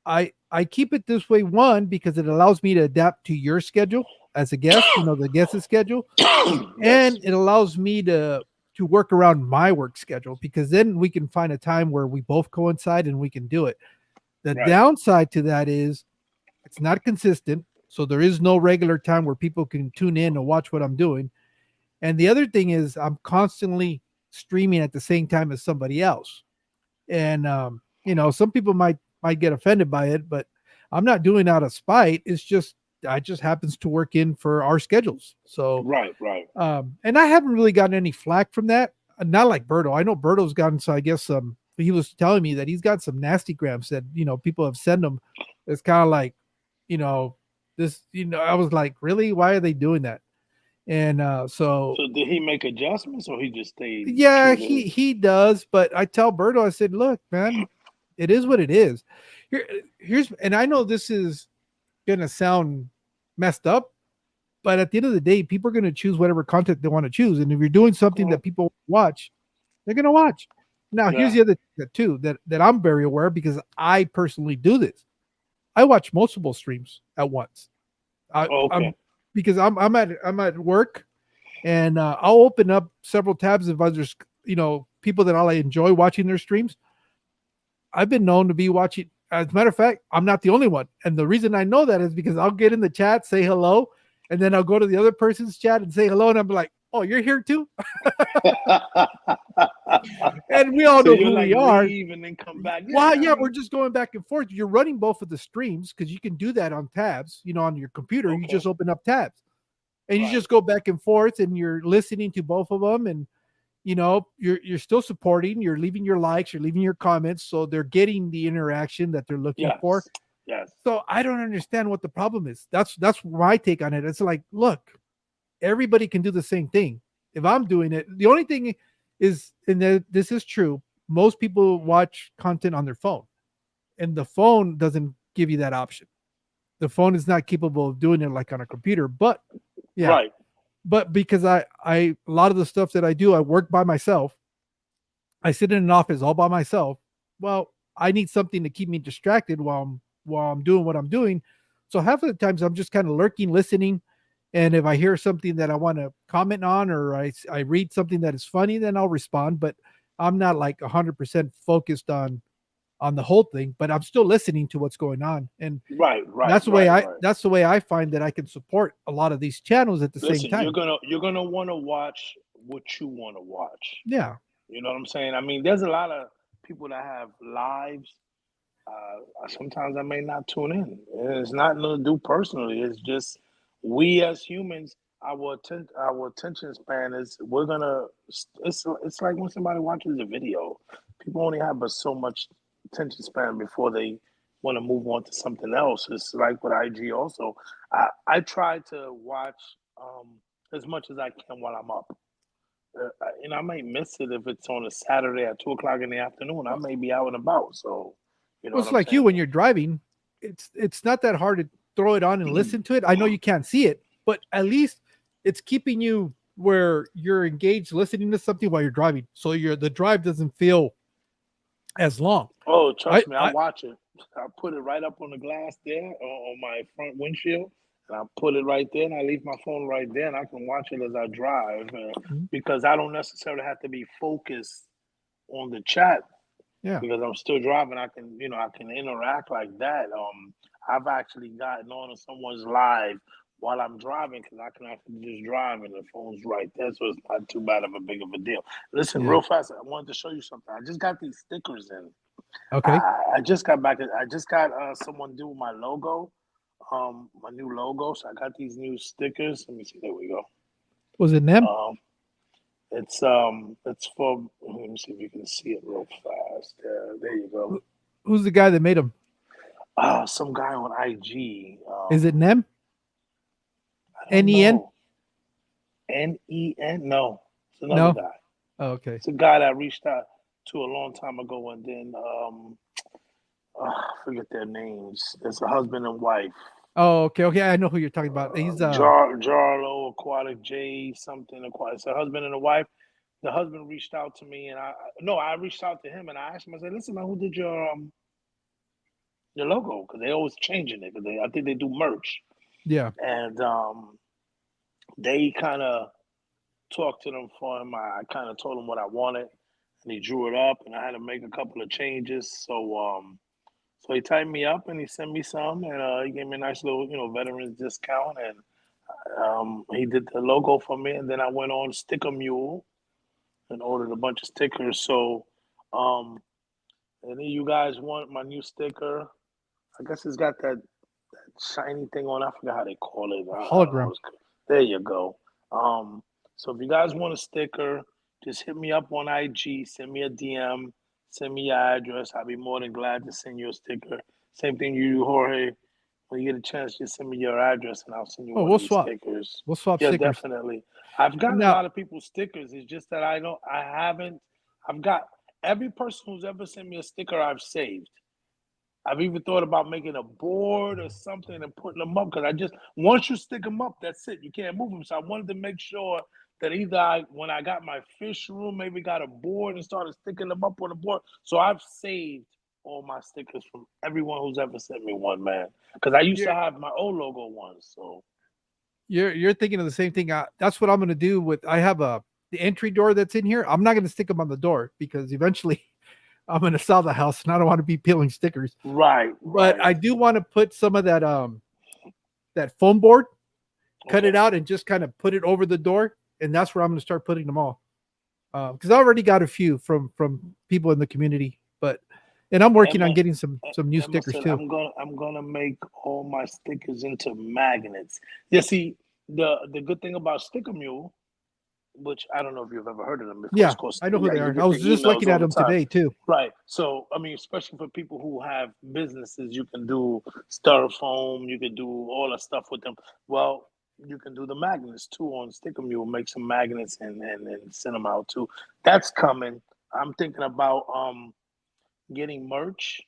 I keep it this way one because it allows me to adapt to your schedule as a guest, the guest's schedule,
yes,
and it allows me to work around my work schedule because then we can find a time where we both coincide and we can do it. The
right,
downside to that is it's not consistent, so there is no regular time where people can tune in and watch what I'm doing. And the other thing is I'm constantly streaming at the same time as somebody else. And some people might get offended by it, but I'm not doing it out of spite. It's just I just happens to work in for our schedules. So
right.
and I haven't really gotten any flack from that. Not like Berto. I know Berto's gotten so I guess he was telling me that he's got some nasty grams that people have sent him. It's kind of like, you know, this, I was like, really? Why are they doing that? And so
So did he make adjustments or he just stayed
yeah,
true to his?
he does, but I tell Berto, I said, look, man, it is what it is. Here's and I know this is gonna sound messed up, but at the end of the day, people are gonna choose whatever content they want to choose. And if you're doing something that people watch, they're gonna watch. Now, here's
Yeah.
the other thing too that I'm very aware because I personally do this. I watch multiple streams at once. I'm
Okay.
because I'm at work and I'll open up several tabs of others, people that I enjoy watching their streams. I've been known to be watching. As a matter of fact, I'm not the only one, and the reason I know that is because I'll get in the chat, say hello, and then I'll go to the other person's chat and say hello, and I'm like, "Oh, you're here too," and we all
So
know
you
who
like
we are.
leave and then come back.
Well,
Yeah, I
yeah, we're
mean,
just going back and forth. You're running both of the streams because you can do that on tabs. On your computer, you
okay,
just open up tabs and you
right.
just go back and forth, and you're listening to both of them, and you're still supporting, you're leaving your likes, you're leaving your comments, so they're getting the interaction that they're looking for.
Yes, yes.
So I don't understand what the problem is. That's my take on it. It's like, look, everybody can do the same thing. If I'm doing it, the only thing is, and this is true, most people watch content on their phone, and the phone doesn't give you that option. The phone is not capable of doing it like on a computer. But yeah,
Right.
but because I a lot of the stuff that I do, I work by myself. I sit in an office all by myself. Well, I need something to keep me distracted while I'm doing what I'm doing. So half of the times I'm just kind of lurking, listening, And if I hear something that I want to comment on, or I read something that is funny, then I'll respond. But I'm not like 100% focused on the whole thing, but I'm still listening to what's going on. And
Right, right, right, right.
that's the way I find that I can support a lot of these channels at the same
Listen,
time.
you're gonna want to watch what you want to watch.
Yeah.
You know what I'm saying? I mean, there's a lot of people that have lives. Sometimes I may not tune in. It's not nothing to do personally. It's just we as humans, our attention span is we're gonna. It's like when somebody watches a video, people only have but so much attention span before they want to move on to something else. It's like with IG also. I try to watch as much as I can while I'm up. And I might miss it if it's on a Saturday at 2 o'clock in the afternoon. I may be out and about, so you know
Well,
what
it's
I'm
like you
saying.
when you're driving. It's not that hard to throw it on and listen to it. I know you can't see it, but at least it's keeping you where you're engaged listening to something while you're driving, so the drive doesn't feel as long.
Oh,
I
trust me, I
I
watch it. I put it right up on the glass there on my front windshield, and I put it right there, and I leave my phone right there, and I can watch it as I drive
Mhm.
because I don't necessarily have to be focused on the chat
Yeah.
because I'm still driving. I can, I can interact like that. I've actually gotten on someone's live while I'm driving because I can actually just drive and the phone's right there, so it's not too bad of a big of a deal. Listen,
Yeah.
real fast, I wanted to show you something. I just got these stickers in.
Okay.
I just got back. I just got someone do my logo, my new logo. So I got these new stickers. Let me see. There we go.
Was it them?
Um, it's for. Let me see if you can see it real fast. There you go.
Who's the guy that made them?
Some guy on IG.
Is it Nem?
I don't
Nen?
know. Nen? No, it's another
No.
guy.
Oh, okay.
It's a guy that I reached out to a long time ago, and then I forget their names. It's a husband and wife.
Oh, okay. Okay. I know who you're talking about. He's
Jarlo Aquatic J something Aquatic. It's a husband and a wife. The husband reached out to me, and I reached out to him, and I asked him. I said, "Listen, man, who did your logo? Because they always changing it. Because I think they do merch."
yeah.
And they kind of talked to them for him. I kind of told him what I wanted, and he drew it up, and I had to make a couple of changes. So he tied me up, and he sent me some, and he gave me a nice little, veterans discount, and he did the logo for me, and then I went on Sticker Mule and ordered a bunch of stickers. So, um, and then you guys want my new sticker? I guess it's got that shiny thing on. I forgot how they call it. I don't know.
Hologram.
There you go. Um, so if you guys want a sticker, just hit me up on IG. Send me a DM. Send me your address. I'll be more than glad to send you a sticker. Same thing you, Jorge. When you get a chance, just send me your address and I'll send you
Oh,
one of
we'll
these
swap.
stickers.
We'll swap
Yeah,
stickers.
definitely. I've gotten a
Now,
lot of people's stickers. It's just that I haven't. I've got every person who's ever sent me a sticker I've saved. I've even thought about making a board or something and putting them up because I just once you stick them up, that's it. You can't move them. So I wanted to make sure that either when I got my fish room, maybe got a board and started sticking them up on the board. So I've saved all my stickers from everyone who's ever sent me one, man. Because I used to
you're
have my old logo ones. So
you're thinking of the same thing. That's what I'm going to do with. I have the entry door that's in here. I'm not going to stick them on the door because eventually I'm going to sell the house and I don't want to be peeling stickers.
right,
But
right,
I do want to put some of that foam board, cut it
okay.
out, and just kind of put it over the door, and that's where I'm going to start putting them all. Because I already got a few from people in the community, but and I'm working on
Emma,
getting some new
Emma
stickers
said,
too.
I'm gonna make all my stickers into magnets. Yeah, see, the good thing about Sticker Mule, which I don't know if you've ever heard of them before. It's
Yeah,
called
I know who
yeah,
they
you
are. I
get the
was just
emails
looking
all
at
the
them
time.
today too.
Right. So I mean, especially for people who have businesses, you can do styrofoam, you can do all that stuff with them. Well, you can do the magnets too on Sticker Mule, make some magnets and send them out too. That's coming. I'm thinking about getting merch.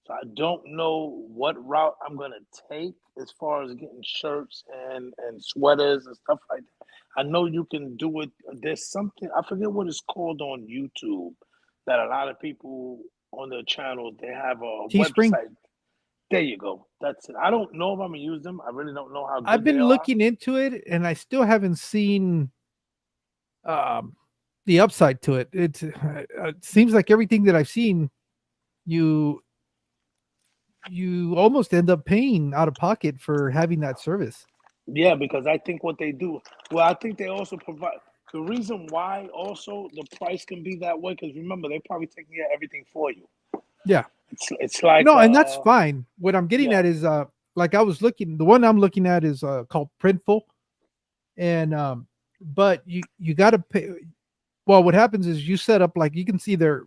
So I don't know what route I'm gonna take as far as getting shirts and sweaters and stuff like that. I know you can do it. There's something I forget what it's called on YouTube that a lot of people on their channels they have a
Teespring.
website. There you go. That's it. I don't know if I'm gonna use them. I really don't know how
I've
good they
been
are.
looking into it, and I still haven't seen um, the upside to it. It seems like everything that I've seen, you you almost end up paying out of pocket for having that service.
Yeah, because I think what they do, well, I think they also provide the reason why also the price can be that way. Because remember, they probably taking care of everything for you.
Yeah.
It's like
No, and that's fine. What I'm getting
yeah.
at is like I was looking, the one I'm looking at is called Printful, and but you got to pay. Well, what happens is you set up, like, you can see their,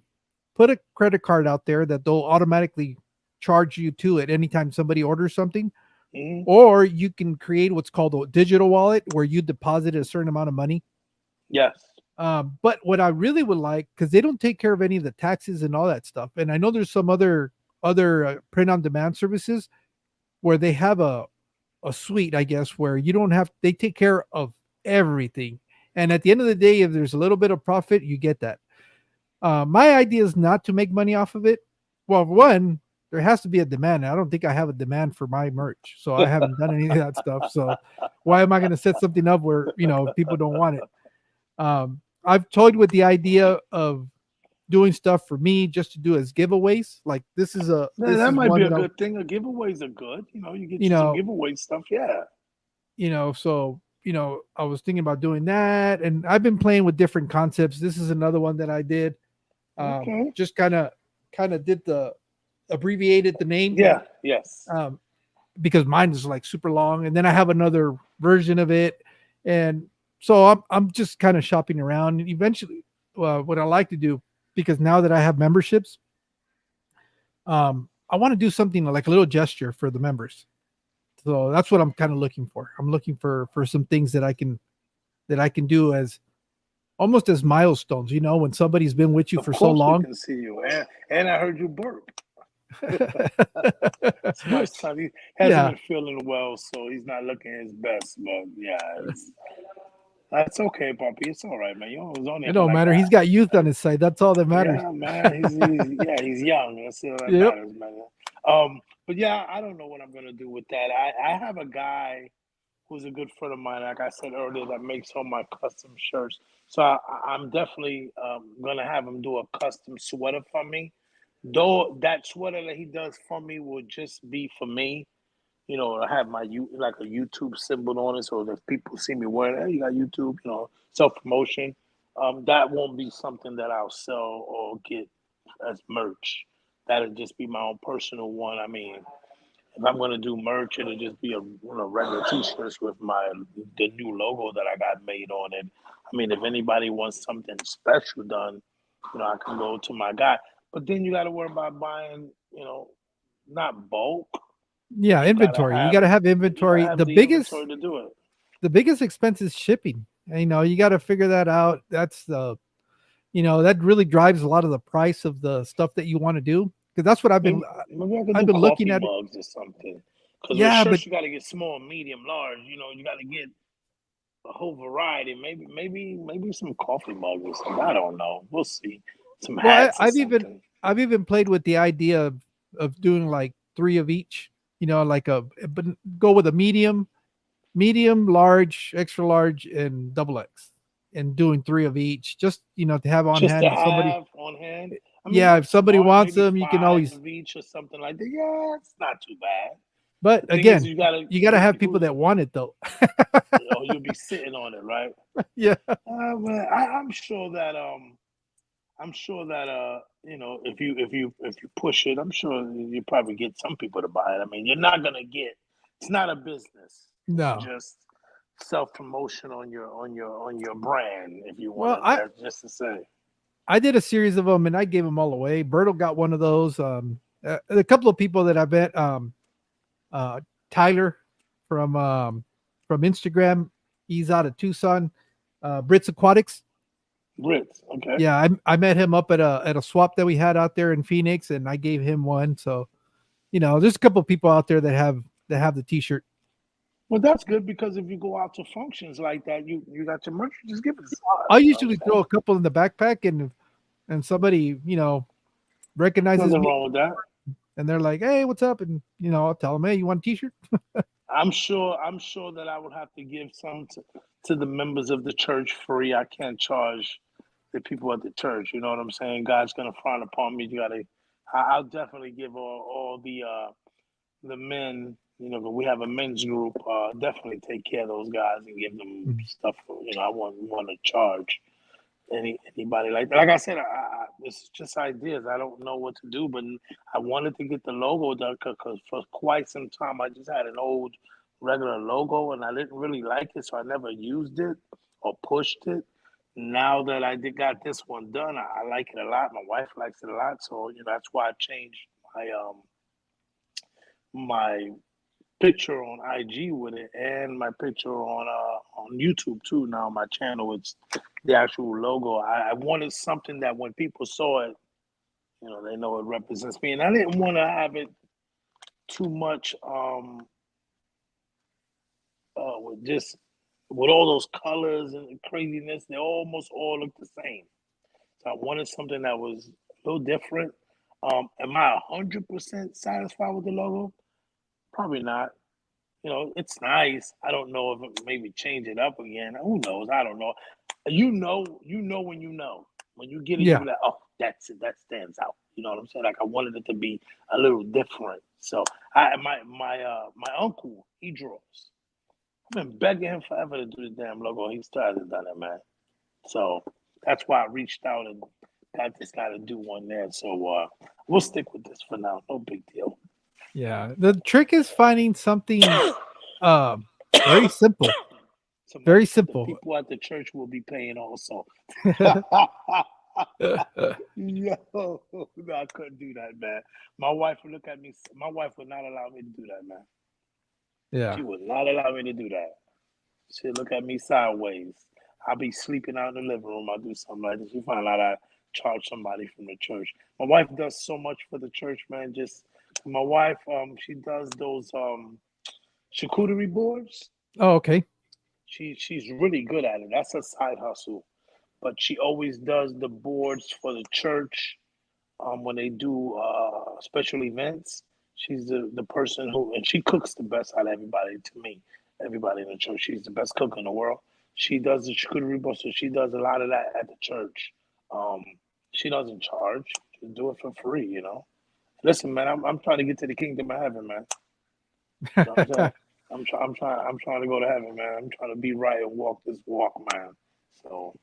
put a credit card out there that they'll automatically charge you to it anytime somebody orders something,
Mhm.
or you can create what's called a digital wallet where you deposit a certain amount of money.
Yes.
But what I really would like, because they don't take care of any of the taxes and all that stuff, and I know there's some other print on demand services where they have a suite, I guess, where you don't have, they take care of everything, and at the end of the day, if there's a little bit of profit, you get that. My idea is not to make money off of it. Well, one, there has to be a demand. I don't think I have a demand for my merch, so I haven't done any of that stuff. So why am I going to set something up where people don't want it? I've toyed with the idea of doing stuff for me just to do as giveaways. Like
Yeah,
this
that
is
might be
one
a
that
good thing. Giveaways are good. You get
you
you some
know
giveaway stuff. Yeah.
so I was thinking about doing that, and I've been playing with different concepts. This is another one that I did.
Okay.
Just kind of did the abbreviated the name,
Yeah. Yes.
um, because mine is like super long, and then I have another version of it, and so I'm just kind of shopping around. And eventually, what I like to do, because now that I have memberships, I want to do something like a little gesture for the members. So that's what I'm kind of looking for. I'm looking for some things that I can do as almost as milestones. When somebody's been with you
Of
for so
course we
long.
can see you. And I heard you burp. It's my son. He hasn't
Yeah,
been feeling well, so he's not looking his best. But yeah, that's okay, Poppy. It's all right, man. You was on
it
there for
don't
like
matter. He's
that.
got youth on his side. That's all that matters.
Yeah, man. He's young. That's all that
Yep.
matters, man. But yeah, I don't know what I'm gonna do with that. I have a guy who's a good friend of mine, like I said earlier, that makes all my custom shirts. So I'm definitely gonna have him do a custom sweater for me. Though that sweater that he does for me will just be for me. I have like a YouTube symbol on it, so if people see me wearing it, hey, you got YouTube, self promotion. That won't be something that I'll sell or get as merch. That'll just be my own personal one. I mean, if I'm gonna do merch, it'll just be a regular T-shirts with the new logo that I got made on it. I mean, if anybody wants something special done, I can go to my guy. But then you got to worry about buying, not bulk.
Yeah,
You gotta
inventory. You
have
got to have
you gotta
inventory.
have
The
the
biggest
inventory to do it.
the biggest expense is shipping. You got to figure that out. That's that really drives a lot of the price of the stuff that you want to do, because that's what
Maybe I could
I've
do
been looking
coffee
at it.
mugs or something. Because with
Yeah, but
shirts, you got to get small, medium, large. You got to get a whole variety. Maybe some coffee mugs or something. I don't know. We'll see. Some
well,
hats or something.
I've even played with the idea of doing like three of each. Like but go with a medium, large, extra large, and double X, and doing three of each, just to have on
Just
hand.
to
If somebody,
have on hand. I mean,
yeah, if
that's
somebody
smart.
wants
Maybe
them, you can
five
always.
of each or something like that. Yeah, it's not too bad.
But
The thing is,
again,
you gotta
you got to have people
who's
that want it though.
you'll be sitting on it, right?
Yeah,
Well, I'm sure that if you push it, I'm sure you probably get some people to buy it. I mean, you're not gonna get. It's not a business. It's
no.
just self promotion on your brand, if you want
Well,
to.
I
That's just to say.
I did a series of them, and I gave them all away. Berto got one of those. A couple of people that I met, uh, Tyler from Instagram. He's out of Tucson. Brits Aquatics.
Brits, okay.
Yeah, I met him up at a swap that we had out there in Phoenix, and I gave him one. So there's a couple of people out there that have the T-shirt.
Well, that's good because if you go out to functions like that, you got your merch. Just give it to
I
us. You know what I'm
usually throw
saying?
a couple in the backpack, and somebody recognizes
Nothing
me.
wrong with that.
and they're like, "Hey, what's up?" And I'll tell them, "Hey, you want a T-shirt?"
I'm sure that I would have to give some to the members of the church free. I can't charge the people at the church. You know what I'm saying? God's gonna frown upon me. I'll definitely give all the men. But we have a men's group. Definitely take care of those guys and give them
Mhm.
stuff. I want to charge anybody like that. Like I said, it's just ideas. I don't know what to do, but I wanted to get the logo done because for quite some time I just had an old regular logo and I didn't really like it, so I never used it or pushed it. Now that got this one done, I like it a lot. My wife likes it a lot, so that's why I changed my picture on IG with it and my picture on YouTube too. Now my channel, it's the actual logo. I wanted something that when people saw it, they know it represents me. And I didn't want to have it too much with all those colors and craziness. They almost all look the same. So I wanted something that was a little different. Am I 100% satisfied with the logo? Probably not. It's nice. I don't know if maybe change it up again. Who knows? I don't know. When you know. When you get it, you
Yeah,
be like, oh, that's it. That stands out. You know what I'm saying? Like I wanted it to be a little different. So my uncle, he draws. I've been begging him forever to do the damn logo. He still hasn't done it, man. So that's why I reached out and got this guy to do one there. So we'll stick with this for now. No big deal.
yeah. The trick is finding something um, very simple,
So
very
the
simple.
people at the church will be paying also. Yo, no, I couldn't do that, man. My wife would look at me. My wife would not allow me to do that, man.
Yeah.
She would not allow me to do that. She'd look at me sideways. I'll be sleeping out in the living room. I'll do something like this. She find out I charge somebody from the church. My wife does so much for the church, man. Just my wife, she does those charcuterie boards.
Oh, okay.
She's really good at it. That's a side hustle. But she always does the boards for the church when they do special events. She's the person who, and she cooks the best out of everybody to me. Everybody in the church. She's the best cook in the world. She does the charcuterie board, so she does a lot of that at the church. Um, she doesn't charge. She do it for free. Listen, man, I'm trying to get to the kingdom of heaven, man. You know what I'm saying? I'm trying to go to heaven, man. I'm trying to be right and walk this walk, man. So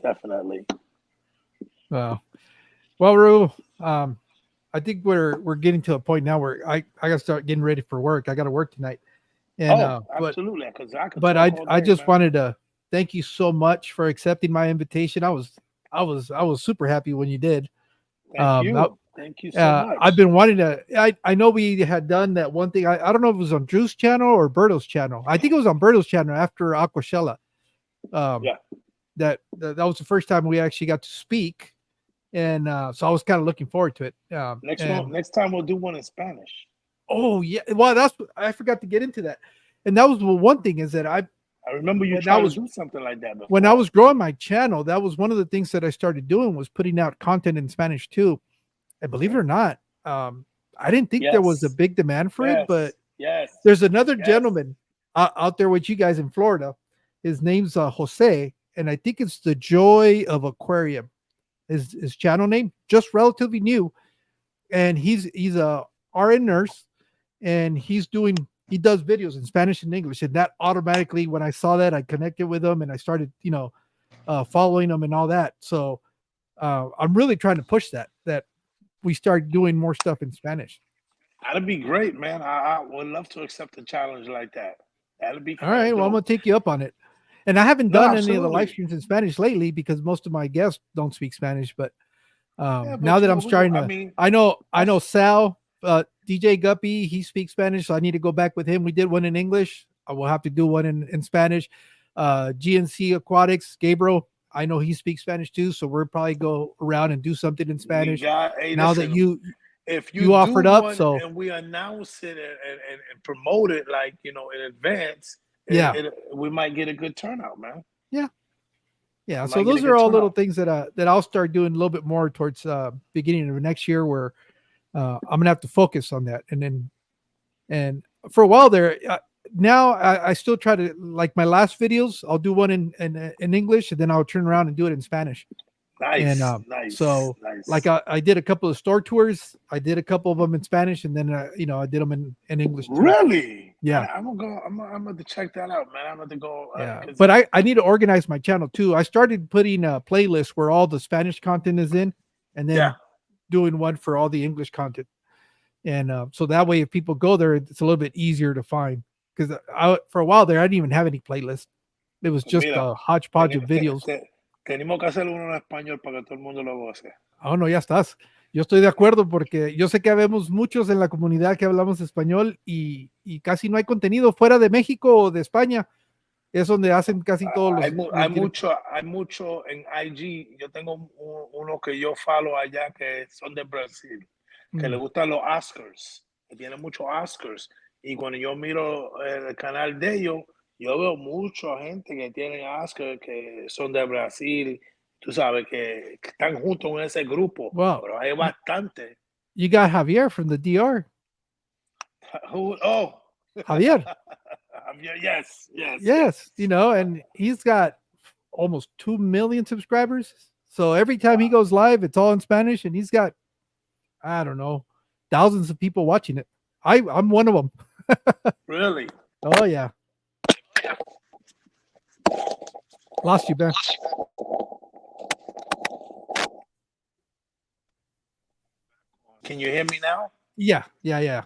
definitely.
Well, Raul, I think we're getting to a point now where I gotta start getting ready for work. I got to work tonight, and
Oh, absolutely. Because I could
but
talk all
I
day,
just
man.
wanted to thank you so much for accepting my invitation. I was super happy when you did.
Thank
Now,
you. Thank you so
I've
much.
been wanting to. I know we had done that one thing. I don't know if it was on Drew's channel or Berto's channel. I think it was on Berto's channel after Aquashella. Um,
Yeah.
that was the first time we actually got to speak, and so I was kind of looking forward to it. And
Next time we'll do one in Spanish.
oh yeah, well I forgot to get into that, and that was one thing is that
I remember you
when I
tried to
was
do something like that
when I
before.
was growing my channel, that was one of the things that I started doing was putting out content in Spanish too. And believe it
Mhm.
or not, I didn't think there was a
Yes.
big demand for it, but
Yes. Yes.
there's another
Yes.
gentleman out there with you guys in Florida. His name's Jose, and I think it's the Joy of Aquarium. His channel name, just relatively new, and he's a RN nurse, and he does videos in Spanish and English, and that automatically when I saw that I connected with him and I started following him and all that. So I'm really trying to push that we start doing more stuff in Spanish.
That'd be great, man. I would love to accept a challenge like that. That'd be
All
kind of
right, well I'm
dope.
gonna take you up on it. And I haven't
No,
done any of the live
absolutely.
streams in Spanish lately because most of my guests don't speak Spanish. But
Yeah,
now
but
that I'm starting
I
to,
mean,
I
I
know Sal, DJ Guppy, he speaks Spanish, so I need to go back with him. We did one in English. I will have to do one in Spanish. GNC Aquatics, Gabriel, I know he speaks Spanish too, so we'll probably go around and do something in
we
Spanish.
got. Hey,
Now that
listen.
you
If you
you
do
offered up,
one
so
and we announce it and promote it like in advance,
yeah,
we might get a good turnout, man.
yeah, yeah.
We
So
might get a
those are
good
all little
turnout.
things that I'll start doing a little bit more towards beginning of next year, where I'm gonna have to focus on that. And for a while there, now I still try to, like my last videos, I'll do one in English, and then I'll turn around and do it in Spanish.
Nice,
And
nice,
so
nice.
like I did a couple of store tours. I did a couple of them in Spanish, and then I did them in English too.
Really?
Yeah.
I'm gonna go. I'm gonna check that out, man. I'm gonna go.
Yeah, but I need to organize my channel too. I started putting a playlist where all the Spanish content is in, and then doing one for all the English content. And so that way, if people go there, it's a little bit easier to find. Because for a while there, I didn't even have any playlist. It was just a hodgepodge of videos.
Tenemos que hacer uno en español para que todo el mundo lo goce.
Oh, no, ya estás. Yo estoy de acuerdo porque yo sé que habemos muchos en la comunidad que hablamos español y casi no hay contenido fuera de México o de España. Es donde hacen casi todos los...
Hay mucho en IG. Yo tengo uno que yo follow allá que son de Brasil, que le gustan los Oscars, que tienen muchos Oscars. Y cuando yo miro el canal de ellos, yo veo mucha gente que tienen Oscars que son de Brasil. Tú sabes que están juntos en ese grupo.
Wow.
Pero hay bastante.
You got Javier from the DR.
Oh,
Javier.
Yes.
And he's got almost 2 million subscribers. So every time he goes live, it's all in Spanish, and he's got, I don't know, thousands of people watching it. I'm one of them.
Really?
Oh yeah. Lost you, Ben.
Can you hear me now?
Yeah.
Yeah,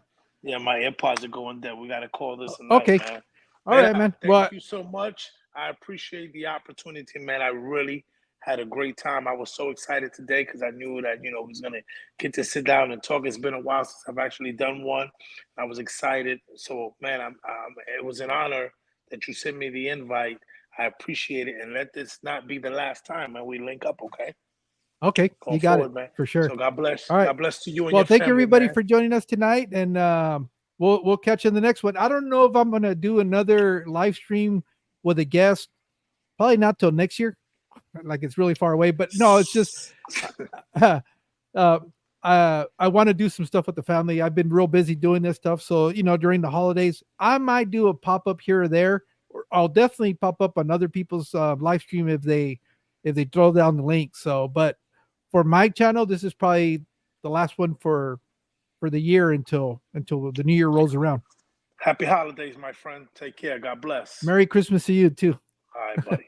my AirPods are going dead. We got to call this a night,
okay.
Man.
All right, man.
Thank you so much. I appreciate the opportunity, man. I really had a great time. I was so excited today because I knew that, I was going to get to sit down and talk. It's been a while since I've actually done one. I was excited. So, man, it was an honor that you sent me the invite. I appreciate it. And let this not be the last time, and we link up, okay?
Okay, you got it, man. For sure.
So God bless.
All right.
God bless to you and
well,
your
thank
family,
everybody
man.
for joining us tonight, and we'll catch you in the next one. I don't know if I'm going to do another live stream with a guest. Probably not till next year. Like it's really far away, but no, it's just I want to do some stuff with the family. I've been real busy doing this stuff, so during the holidays, I might do a pop up here or there. Or I'll definitely pop up on other people's live stream if they throw down the link. So, but for my channel, this is probably the last one for the year until the new year rolls around.
Happy holidays, my friend. Take care. God bless.
Merry Christmas to you too.
All right, buddy.